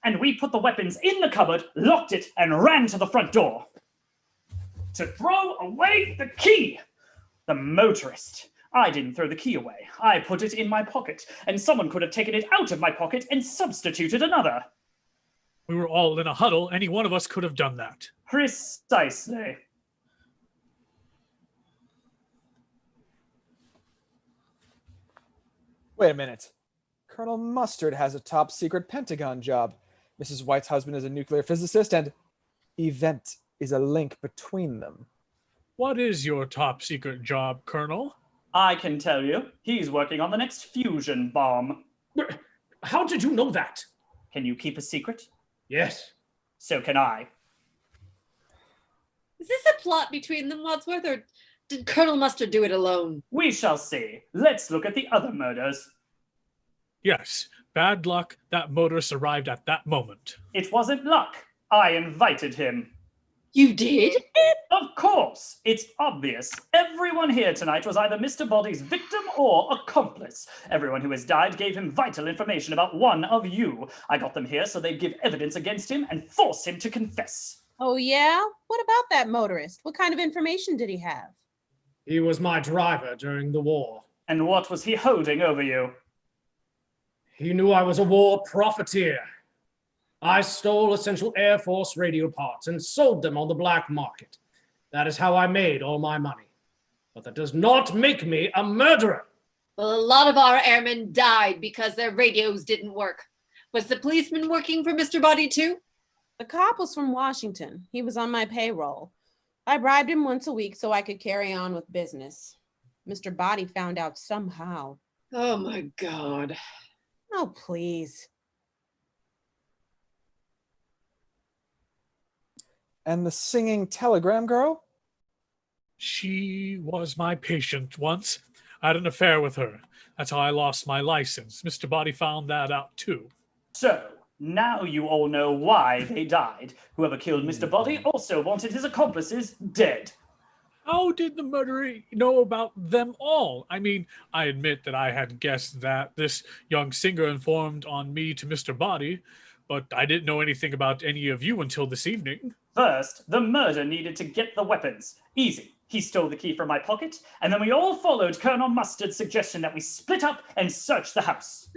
And we put the weapons in the cupboard, locked it, and ran to the front door. To throw away the key. The motorist. I didn't throw the key away. I put it in my pocket, and someone could have taken it out of my pocket and substituted another. We were all in a huddle. Any one of us could have done that. Precisely. Wait a minute. Colonel Mustard has a top secret Pentagon job. Mrs. White's husband is a nuclear physicist, and Yvette is a link between them. What is your top secret job, Colonel? I can tell you, he's working on the next fusion bomb. How did you know that? Can you keep a secret? Yes. So can I. Is this a plot between them, Wadsworth, or did Colonel Mustard do it alone? We shall see. Let's look at the other murders. Yes. Bad luck. That motorist arrived at that moment. It wasn't luck. I invited him. You did? Of course. It's obvious. Everyone here tonight was either Mr. Boddy's victim or accomplice. Everyone who has died gave him vital information about one of you. I got them here so they'd give evidence against him and force him to confess. Oh, yeah? What about that motorist? What kind of information did he have? He was my driver during the war. And what was he holding over you? He knew I was a war profiteer. I stole essential Air Force radio parts and sold them on the black market. That is how I made all my money. But that does not make me a murderer. Well, a lot of our airmen died because their radios didn't work. Was the policeman working for Mr. Boddy too? The cop was from Washington. He was on my payroll. I bribed him once a week so I could carry on with business. Mr. Boddy found out somehow. Oh my God. Oh, please. And the singing telegram girl? She was my patient once. I had an affair with her. That's how I lost my license. Mr. Boddy found that out too. So, now you all know why they died. Whoever killed Mr. Boddy also wanted his accomplices dead. How did the murderer know about them all? I mean, I admit that I had guessed that this young singer informed on me to Mr. Boddy, but I didn't know anything about any of you until this evening. First, the murder needed to get the weapons. Easy. He stole the key from my pocket, and then we all followed Colonel Mustard's suggestion that we split up and search the house.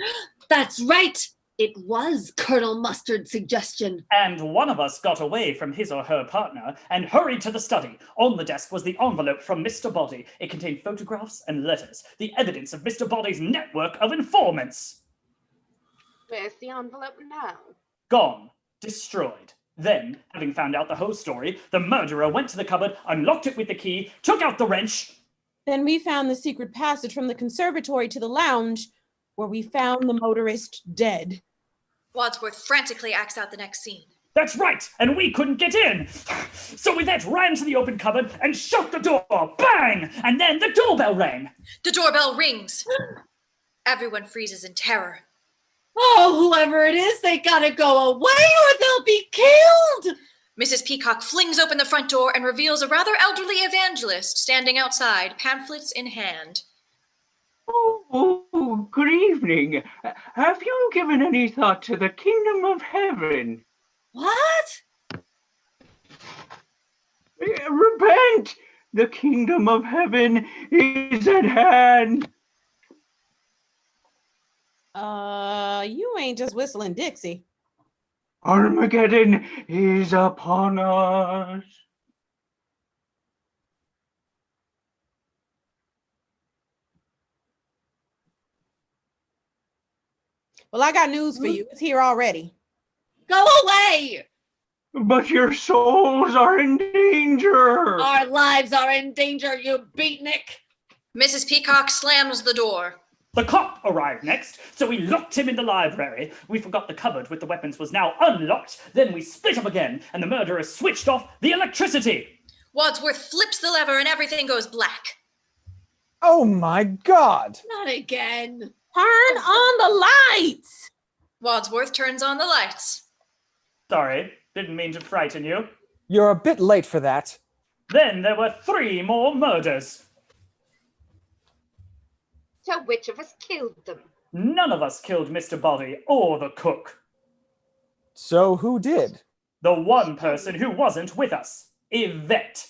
That's right. It was Colonel Mustard's suggestion. And one of us got away from his or her partner and hurried to the study. On the desk was the envelope from Mr. Boddy. It contained photographs and letters, the evidence of Mr. Boddy's network of informants. Where's the envelope now? Gone. Destroyed. Then, having found out the whole story, the murderer went to the cupboard, unlocked it with the key, took out the wrench. Then we found the secret passage from the conservatory to the lounge, where we found the motorist dead. Wadsworth frantically acts out the next scene. That's right, and we couldn't get in. So Yvette ran to the open cupboard and shut the door. Bang! And then the doorbell rang. The doorbell rings. Everyone freezes in terror. Oh, whoever it is, they gotta go away or they'll be killed! Mrs. Peacock flings open the front door and reveals a rather elderly evangelist standing outside, pamphlets in hand. Oh, good evening. Have you given any thought to the kingdom of heaven? What? Repent! The kingdom of heaven is at hand. You ain't just whistling Dixie. Armageddon is upon us. Well, I got news for you. It's here already. Go away! But your souls are in danger. Our lives are in danger, you beatnik. Mrs. Peacock slams the door. The cop arrived next, so we locked him in the library. We forgot the cupboard with the weapons was now unlocked. Then we split up again, and the murderer switched off the electricity. Wadsworth flips the lever and everything goes black. Oh my God! Not again. Turn on the lights! Wadsworth turns on the lights. Sorry, didn't mean to frighten you. You're a bit late for that. Then there were 3 more murders. So which of us killed them? None of us killed Mr. Boddy or the cook. So who did? The one person who wasn't with us, Yvette.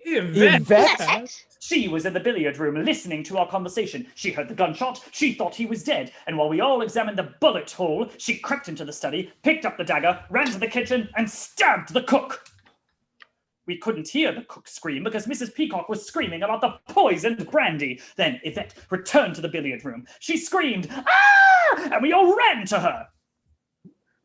Yvette? She was in the billiard room listening to our conversation. She heard the gunshot, she thought he was dead, and while we all examined the bullet hole, she crept into the study, picked up the dagger, ran to the kitchen, and stabbed the cook. We couldn't hear the cook scream because Mrs. Peacock was screaming about the poisoned brandy. Then Yvette returned to the billiard room. She screamed, "Ah!" and we all ran to her.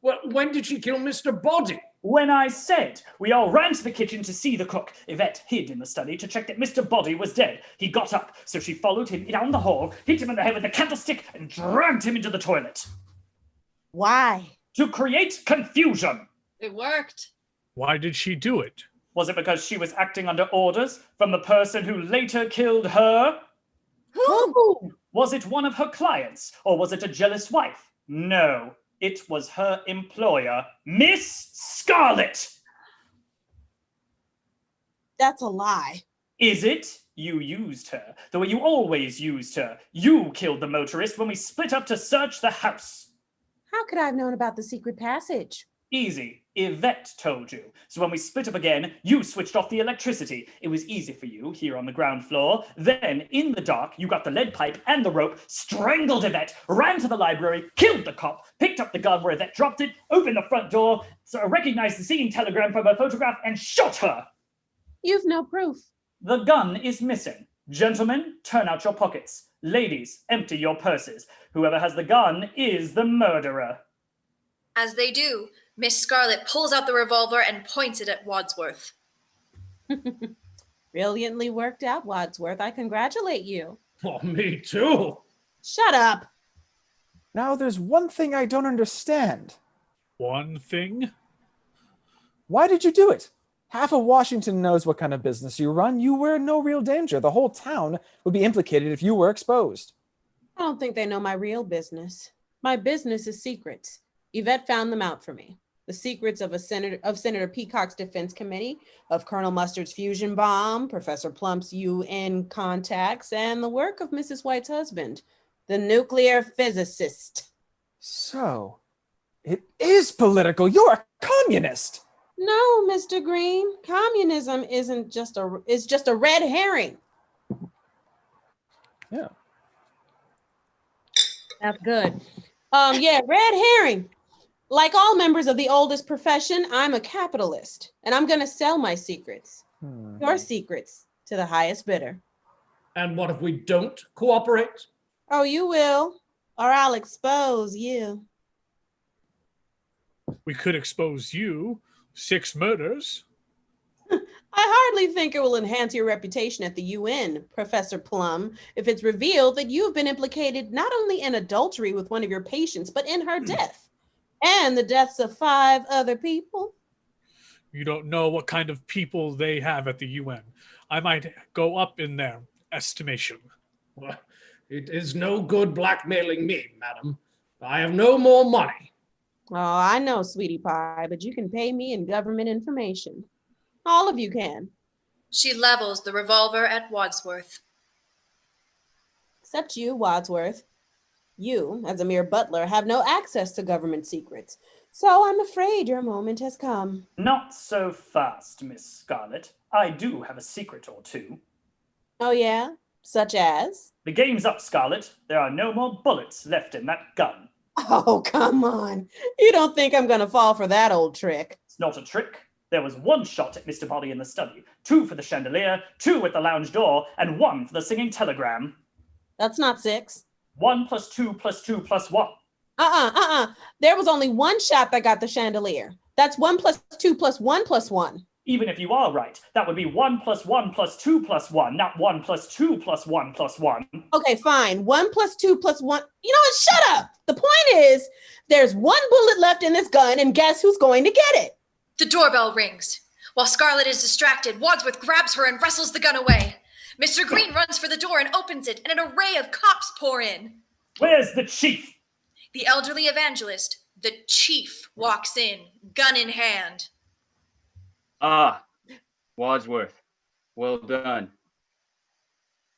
Well, when did she kill Mr. Boddy? When I said we all ran to the kitchen to see the cook, Yvette hid in the study to check that Mr. Boddy was dead. He got up, so she followed him down the hall, hit him in the head with a candlestick, and dragged him into the toilet. Why? To create confusion. It worked. Why did she do it? Was it because she was acting under orders from the person who later killed her? Who? Was it one of her clients, or was it a jealous wife? No, it was her employer, Miss Scarlet. That's a lie. Is it? You used her, the way you always used her. You killed the motorist when we split up to search the house. How could I have known about the secret passage? Easy. Yvette told you. So when we split up again, you switched off the electricity. It was easy for you here on the ground floor. Then, in the dark, you got the lead pipe and the rope, strangled Yvette, ran to the library, killed the cop, picked up the gun where Yvette dropped it, opened the front door, recognized the scene telegram from her photograph, and shot her. You've no proof. The gun is missing. Gentlemen, turn out your pockets. Ladies, empty your purses. Whoever has the gun is the murderer. As they do, Miss Scarlet pulls out the revolver and points it at Wadsworth. Brilliantly worked out, Wadsworth. I congratulate you. Oh, me too. Shut up. Now there's one thing I don't understand. One thing? Why did you do it? Half of Washington knows what kind of business you run. You were in no real danger. The whole town would be implicated if you were exposed. I don't think they know my real business. My business is secrets. Yvette found them out for me. the secrets of Senator Peacock's Defense Committee, of Colonel Mustard's fusion bomb, Professor Plump's UN contacts, and the work of Mrs. White's husband, the nuclear physicist. So, it is political. You're a communist. No, Mr. Green, communism is just a red herring. Yeah. That's good. Yeah, red herring. Like all members of the oldest profession, I'm a capitalist, and I'm gonna sell my secrets, your secrets, to the highest bidder. And what if we don't cooperate? Oh, you will, or I'll expose you. We could expose you. 6 murders. I hardly think it will enhance your reputation at the UN, Professor Plum, if it's revealed that you've been implicated not only in adultery with one of your patients, but in her death, and the deaths of 5 other people. You don't know what kind of people they have at the UN. I might go up in their estimation. Well, it is no good blackmailing me, madam. I have no more money. Oh, I know, sweetie pie, but you can pay me in government information. All of you can. She levels the revolver at Wadsworth. Except you, Wadsworth. You, as a mere butler, have no access to government secrets. So I'm afraid your moment has come. Not so fast, Miss Scarlet. I do have a secret or two. Oh, yeah? Such as? The game's up, Scarlet. There are no more bullets left in that gun. Oh, come on. You don't think I'm gonna fall for that old trick? It's not a trick. There was 1 shot at Mr. Boddy in the study, 2 for the chandelier, 2 at the lounge door, and 1 for the singing telegram. That's not 6. 1 + 2 + 2 + 1. There was only 1 shot that got the chandelier. That's 1 + 2 + 1 + 1. Even if you are right, that would be 1 + 1 + 2 + 1, not 1 + 2 + 1 + 1. Okay, fine. 1 + 2 + 1. You know what? Shut up. The point is, there's 1 bullet left in this gun, and guess who's going to get it? The doorbell rings. While Scarlet is distracted, Wadsworth grabs her and wrestles the gun away. Mr. Green runs for the door and opens it, and an array of cops pour in. Where's the chief? The elderly evangelist, the chief, walks in, gun in hand. Ah, Wadsworth, well done.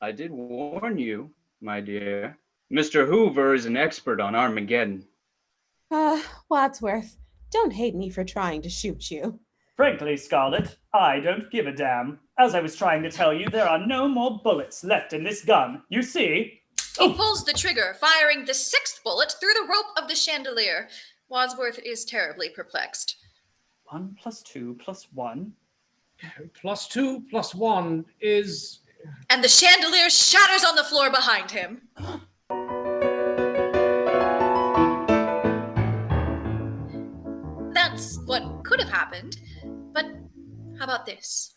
I did warn you, my dear. Mr. Hoover is an expert on Armageddon. Wadsworth, don't hate me for trying to shoot you. Frankly, Scarlet, I don't give a damn. As I was trying to tell you, there are no more bullets left in this gun. You see? He pulls the trigger, firing the 6th bullet through the rope of the chandelier. Wadsworth is terribly perplexed. 1 + 2 + 1. +2 + 1 is... And the chandelier shatters on the floor behind him. That's what could have happened, but how about this?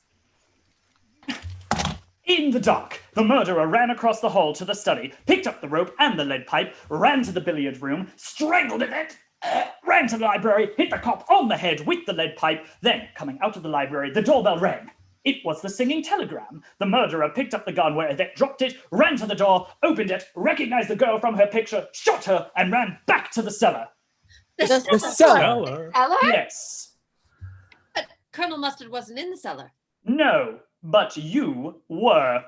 In the dark, the murderer ran across the hall to the study, picked up the rope and the lead pipe, ran to the billiard room, strangled Yvette, ran to the library, hit the cop on the head with the lead pipe. Then, coming out of the library, the doorbell rang. It was the singing telegram. The murderer picked up the gun where Yvette dropped it, ran to the door, opened it, recognized the girl from her picture, shot her, and ran back to the cellar. The Cellar? Ella? Yes. But Colonel Mustard wasn't in the cellar. No, but you were.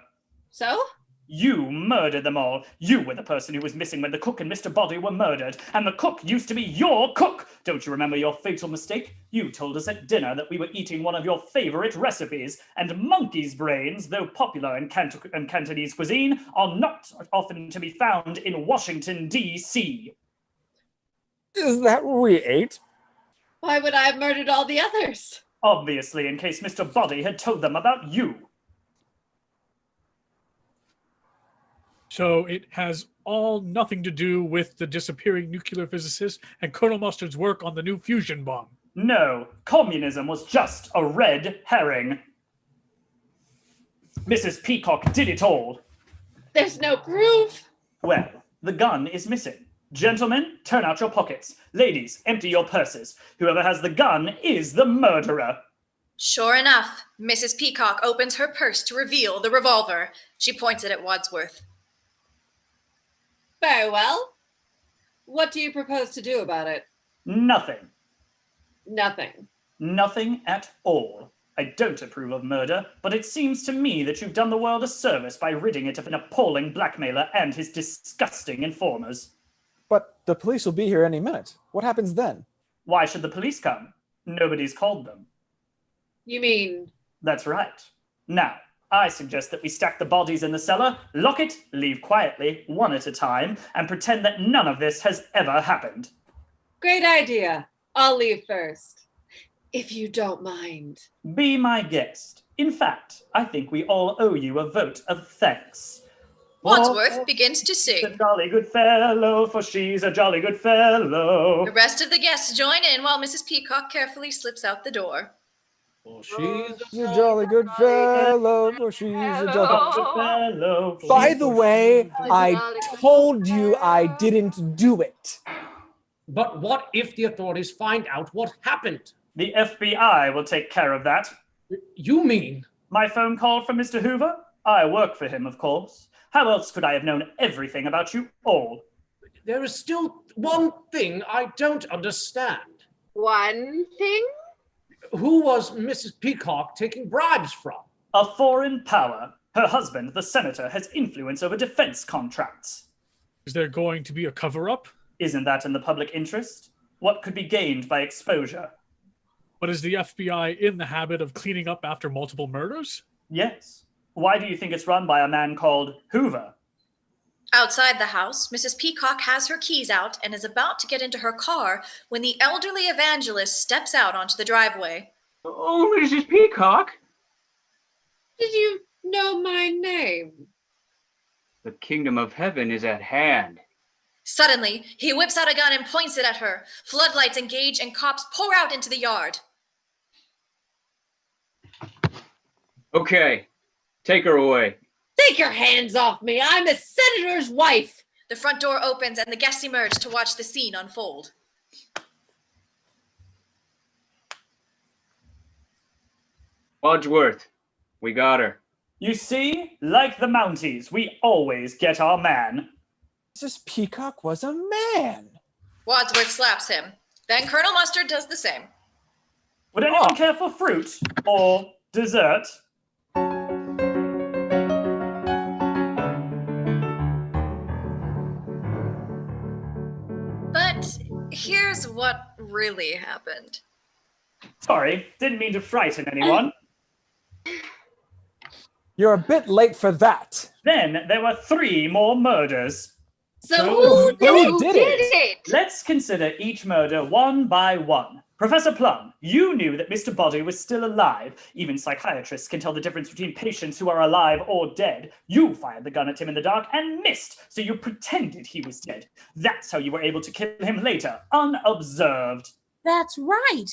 So? You murdered them all. You were the person who was missing when the cook and Mr. Boddy were murdered. And the cook used to be your cook. Don't you remember your fatal mistake? You told us at dinner that we were eating one of your favorite recipes. And monkey's brains, though popular in Cantonese cuisine, are not often to be found in Washington, D.C. Is that what we ate? Why would I have murdered all the others? Obviously, in case Mr. Boddy had told them about you. So it has all nothing to do with the disappearing nuclear physicist and Colonel Mustard's work on the new fusion bomb. No, communism was just a red herring. Mrs. Peacock did it all. There's no proof. Well, the gun is missing. Gentlemen, turn out your pockets. Ladies, empty your purses. Whoever has the gun is the murderer. Sure enough, Mrs. Peacock opens her purse to reveal the revolver. She points it at Wadsworth. Very well. What do you propose to do about it? Nothing. Nothing. Nothing at all. I don't approve of murder, but it seems to me that you've done the world a service by ridding it of an appalling blackmailer and his disgusting informers. But the police will be here any minute. What happens then? Why should the police come? Nobody's called them. You mean? That's right. Now, I suggest that we stack the bodies in the cellar, lock it, leave quietly, one at a time, and pretend that none of this has ever happened. Great idea. I'll leave first, if you don't mind. Be my guest. In fact, I think we all owe you a vote of thanks. Wadsworth begins to sing. A jolly good fellow, for she's a jolly good fellow. The rest of the guests join in while Mrs. Peacock carefully slips out the door. For she's a jolly good fellow, for she's a jolly good fellow. By the way, I told you I didn't do it. But what if the authorities find out what happened? The FBI will take care of that. You mean? My phone call from Mr. Hoover? I work for him, of course. How else could I have known everything about you all? There is still one thing I don't understand. One thing? Who was Mrs. Peacock taking bribes from? A foreign power. Her husband, the senator, has influence over defense contracts. Is there going to be a cover-up? Isn't that in the public interest? What could be gained by exposure? But is the FBI in the habit of cleaning up after multiple murders? Yes. Why do you think it's run by a man called Hoover? Outside the house, Mrs. Peacock has her keys out and is about to get into her car when the elderly Evangelist steps out onto the driveway. Oh, Mrs. Peacock! Did you know my name? The kingdom of heaven is at hand. Suddenly, he whips out a gun and points it at her. Floodlights engage and cops pour out into the yard. Okay, take her away. Take your hands off me. I'm a senator's wife. The front door opens and the guests emerge to watch the scene unfold. Wadsworth, we got her. You see, like the Mounties, we always get our man. Mrs. Peacock was a man. Wadsworth slaps him. Then Colonel Mustard does the same. Would anyone care for fruit or dessert? But here's what really happened. Sorry, didn't mean to frighten anyone. You're a bit late for that. Then there were 3 more murders. So who did it? Let's consider each murder one by one. Professor Plum, you knew that Mr. Boddy was still alive. Even psychiatrists can tell the difference between patients who are alive or dead. You fired the gun at him in the dark and missed, so you pretended he was dead. That's how you were able to kill him later, unobserved. That's right.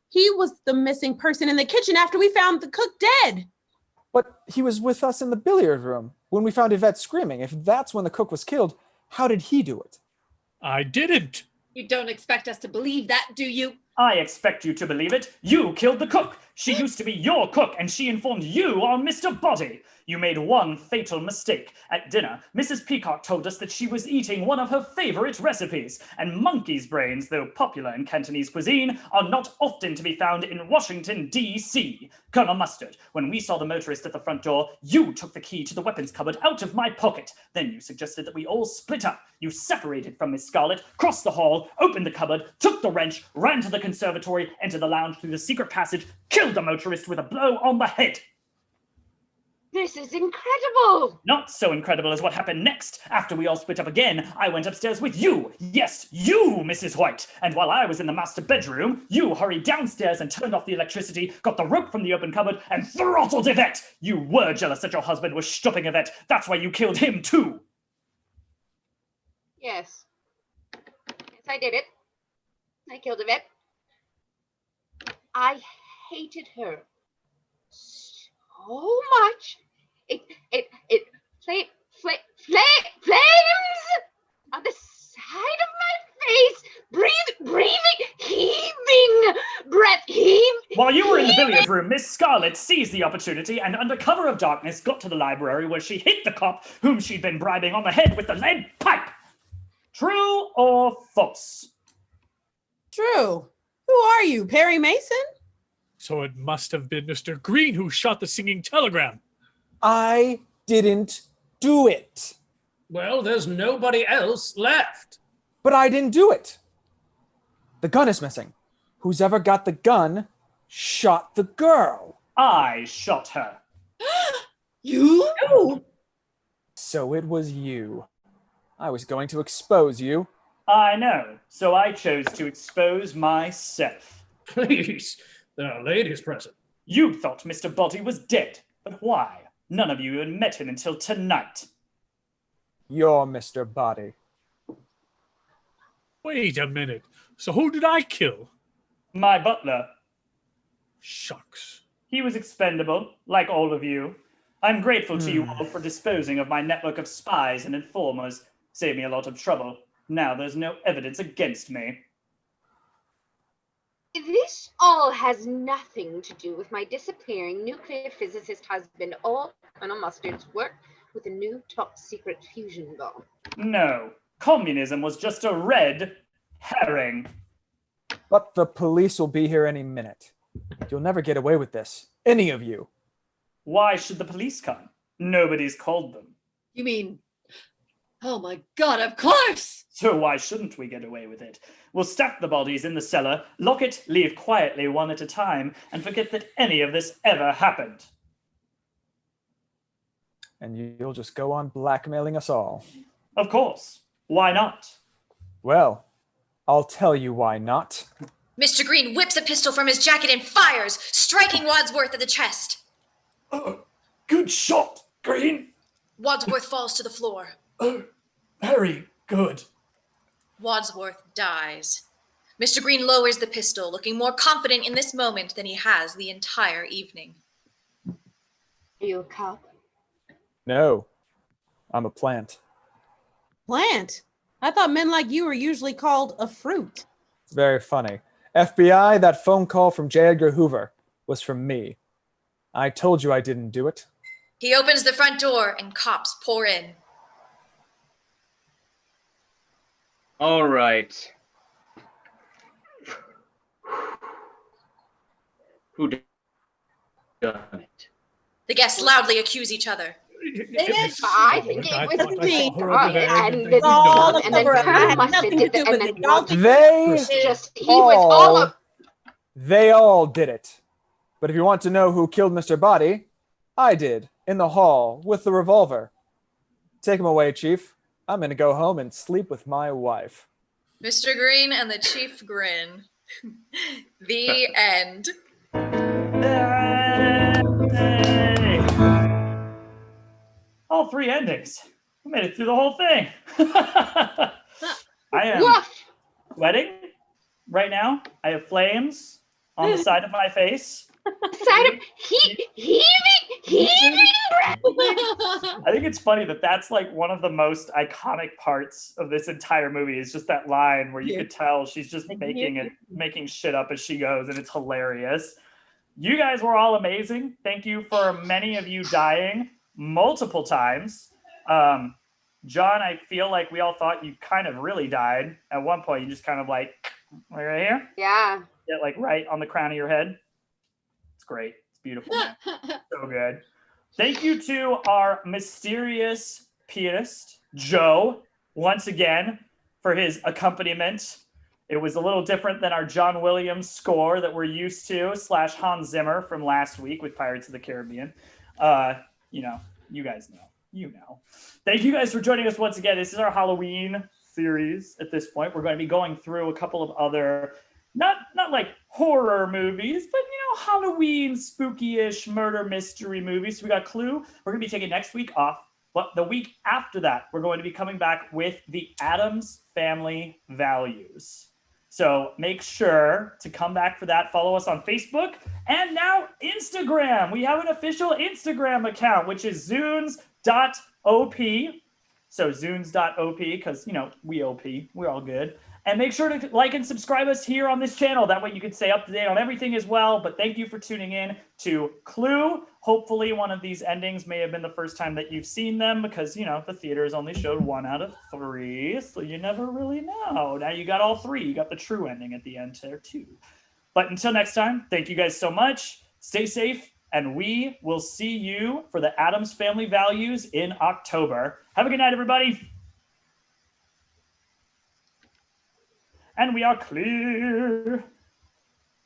He was the missing person in the kitchen after we found the cook dead. But he was with us in the billiard room when we found Yvette screaming. If that's when the cook was killed, how did he do it? I didn't. You don't expect us to believe that, do you? I expect you to believe it. You killed the cook. She used to be your cook, and she informed you on Mr. Boddy. You made one fatal mistake. At dinner, Mrs. Peacock told us that she was eating one of her favorite recipes, and monkey's brains, though popular in Cantonese cuisine, are not often to be found in Washington, D.C. Colonel Mustard, when we saw the motorist at the front door, you took the key to the weapons cupboard out of my pocket. Then you suggested that we all split up. You separated from Miss Scarlet, crossed the hall, opened the cupboard, took the wrench, ran to the conservatory, entered the lounge through the secret passage, killed the motorist with a blow on the head. This is incredible. Not so incredible as what happened next. After we all split up again, I went upstairs with you. Yes, you, Mrs. White. And while I was in the master bedroom, you hurried downstairs and turned off the electricity, got the rope from the open cupboard, and throttled Yvette. You were jealous that your husband was stopping Yvette. That's why you killed him, too. Yes. Yes, I did it. I killed Yvette. I hated her so much. Flames on the side of my face, breathing, heaving, breath, While you were in the billiard room, Miss Scarlet seized the opportunity and under cover of darkness got to the library where she hit the cop whom she'd been bribing on the head with the lead pipe. True or false? True. Who are you, Perry Mason? So it must have been Mr. Green who shot the singing telegram. I didn't do it. Well, there's nobody else left. But I didn't do it. The gun is missing. Who's ever got the gun shot the girl. I shot her. You? So it was you. I was going to expose you. I know, so I chose to expose myself. Please, there are ladies present. You thought Mr. Boddy was dead, but why? None of you had met him until tonight. You're Mr. Boddy. Wait a minute. So who did I kill? My butler. Shucks. He was expendable, like all of you. I'm grateful to you all for disposing of my network of spies and informers. Saved me a lot of trouble. Now there's no evidence against me. This all has nothing to do with my disappearing nuclear physicist husband or Colonel Mustard's work with a new top-secret fusion bomb. No, communism was just a red herring. But the police will be here any minute. You'll never get away with this. Any of you. Why should the police come? Nobody's called them. You mean, oh my God, of course! So why shouldn't we get away with it? We'll stack the bodies in the cellar, lock it, leave quietly one at a time, and forget that any of this ever happened. And you'll just go on blackmailing us all. Of course. Why not? Well, I'll tell you why not. Mr. Green whips a pistol from his jacket and fires, striking Wadsworth at the chest. Oh, good shot, Green. Wadsworth falls to the floor. Oh, very good. Wadsworth dies. Mr. Green lowers the pistol, looking more confident in this moment than he has the entire evening. Are you a cop? No, I'm a plant. Plant? I thought men like you were usually called a fruit. It's very funny. FBI, that phone call from J. Edgar Hoover was from me. I told you I didn't do it. He opens the front door and cops pour in. All right. Who done it? The guests loudly accuse each other. I think it was me. And then Colonel Mustard did it, and then They all did it. But if you want to know who killed Mr. Boddy, I did, in the hall, with the revolver. Take him away, Chief. I'm going to go home and sleep with my wife. Mr. Green and the Chief grin. The end. Hey. All three endings. We made it through the whole thing. I am sweating right now. I have flames on the side of my face. Side of heaving I think it's funny that that's like one of the most iconic parts of this entire movie is just that line where you could tell she's just making shit up as she goes, and it's hilarious. You guys were all amazing. Thank you for many of you dying multiple times. John, I feel like we all thought you kind of really died. At one point, you just kind of like right here. Yeah. Get like right on the crown of your head. It's great. It's beautiful. So good. Thank you to our mysterious pianist, Joe, once again, for his accompaniment. It was a little different than our John Williams score that we're used to, / Hans Zimmer from last week with Pirates of the Caribbean. You know, you guys know. You know. Thank you guys for joining us once again. This is our Halloween series at this point. We're going to be going through a couple of other not like horror movies, but Halloween spooky-ish murder mystery movies. So we got Clue. We're gonna be taking next week off, but the week after that, we're going to be coming back with the Addams Family Values. So make sure to come back for that. Follow us on Facebook and now Instagram. We have an official Instagram account, which is zounds.op. So zounds.op, because we OP, we're all good. And make sure to like and subscribe us here on this channel. That way you can stay up to date on everything as well. But thank you for tuning in to Clue. Hopefully one of these endings may have been the first time that you've seen them because, the theaters only showed 1 out of 3. So you never really know. Now you got all 3. You got the true ending at the end there too. But until next time, thank you guys so much. Stay safe, and we will see you for the Addams Family Values in October. Have a good night, everybody. And we are clear.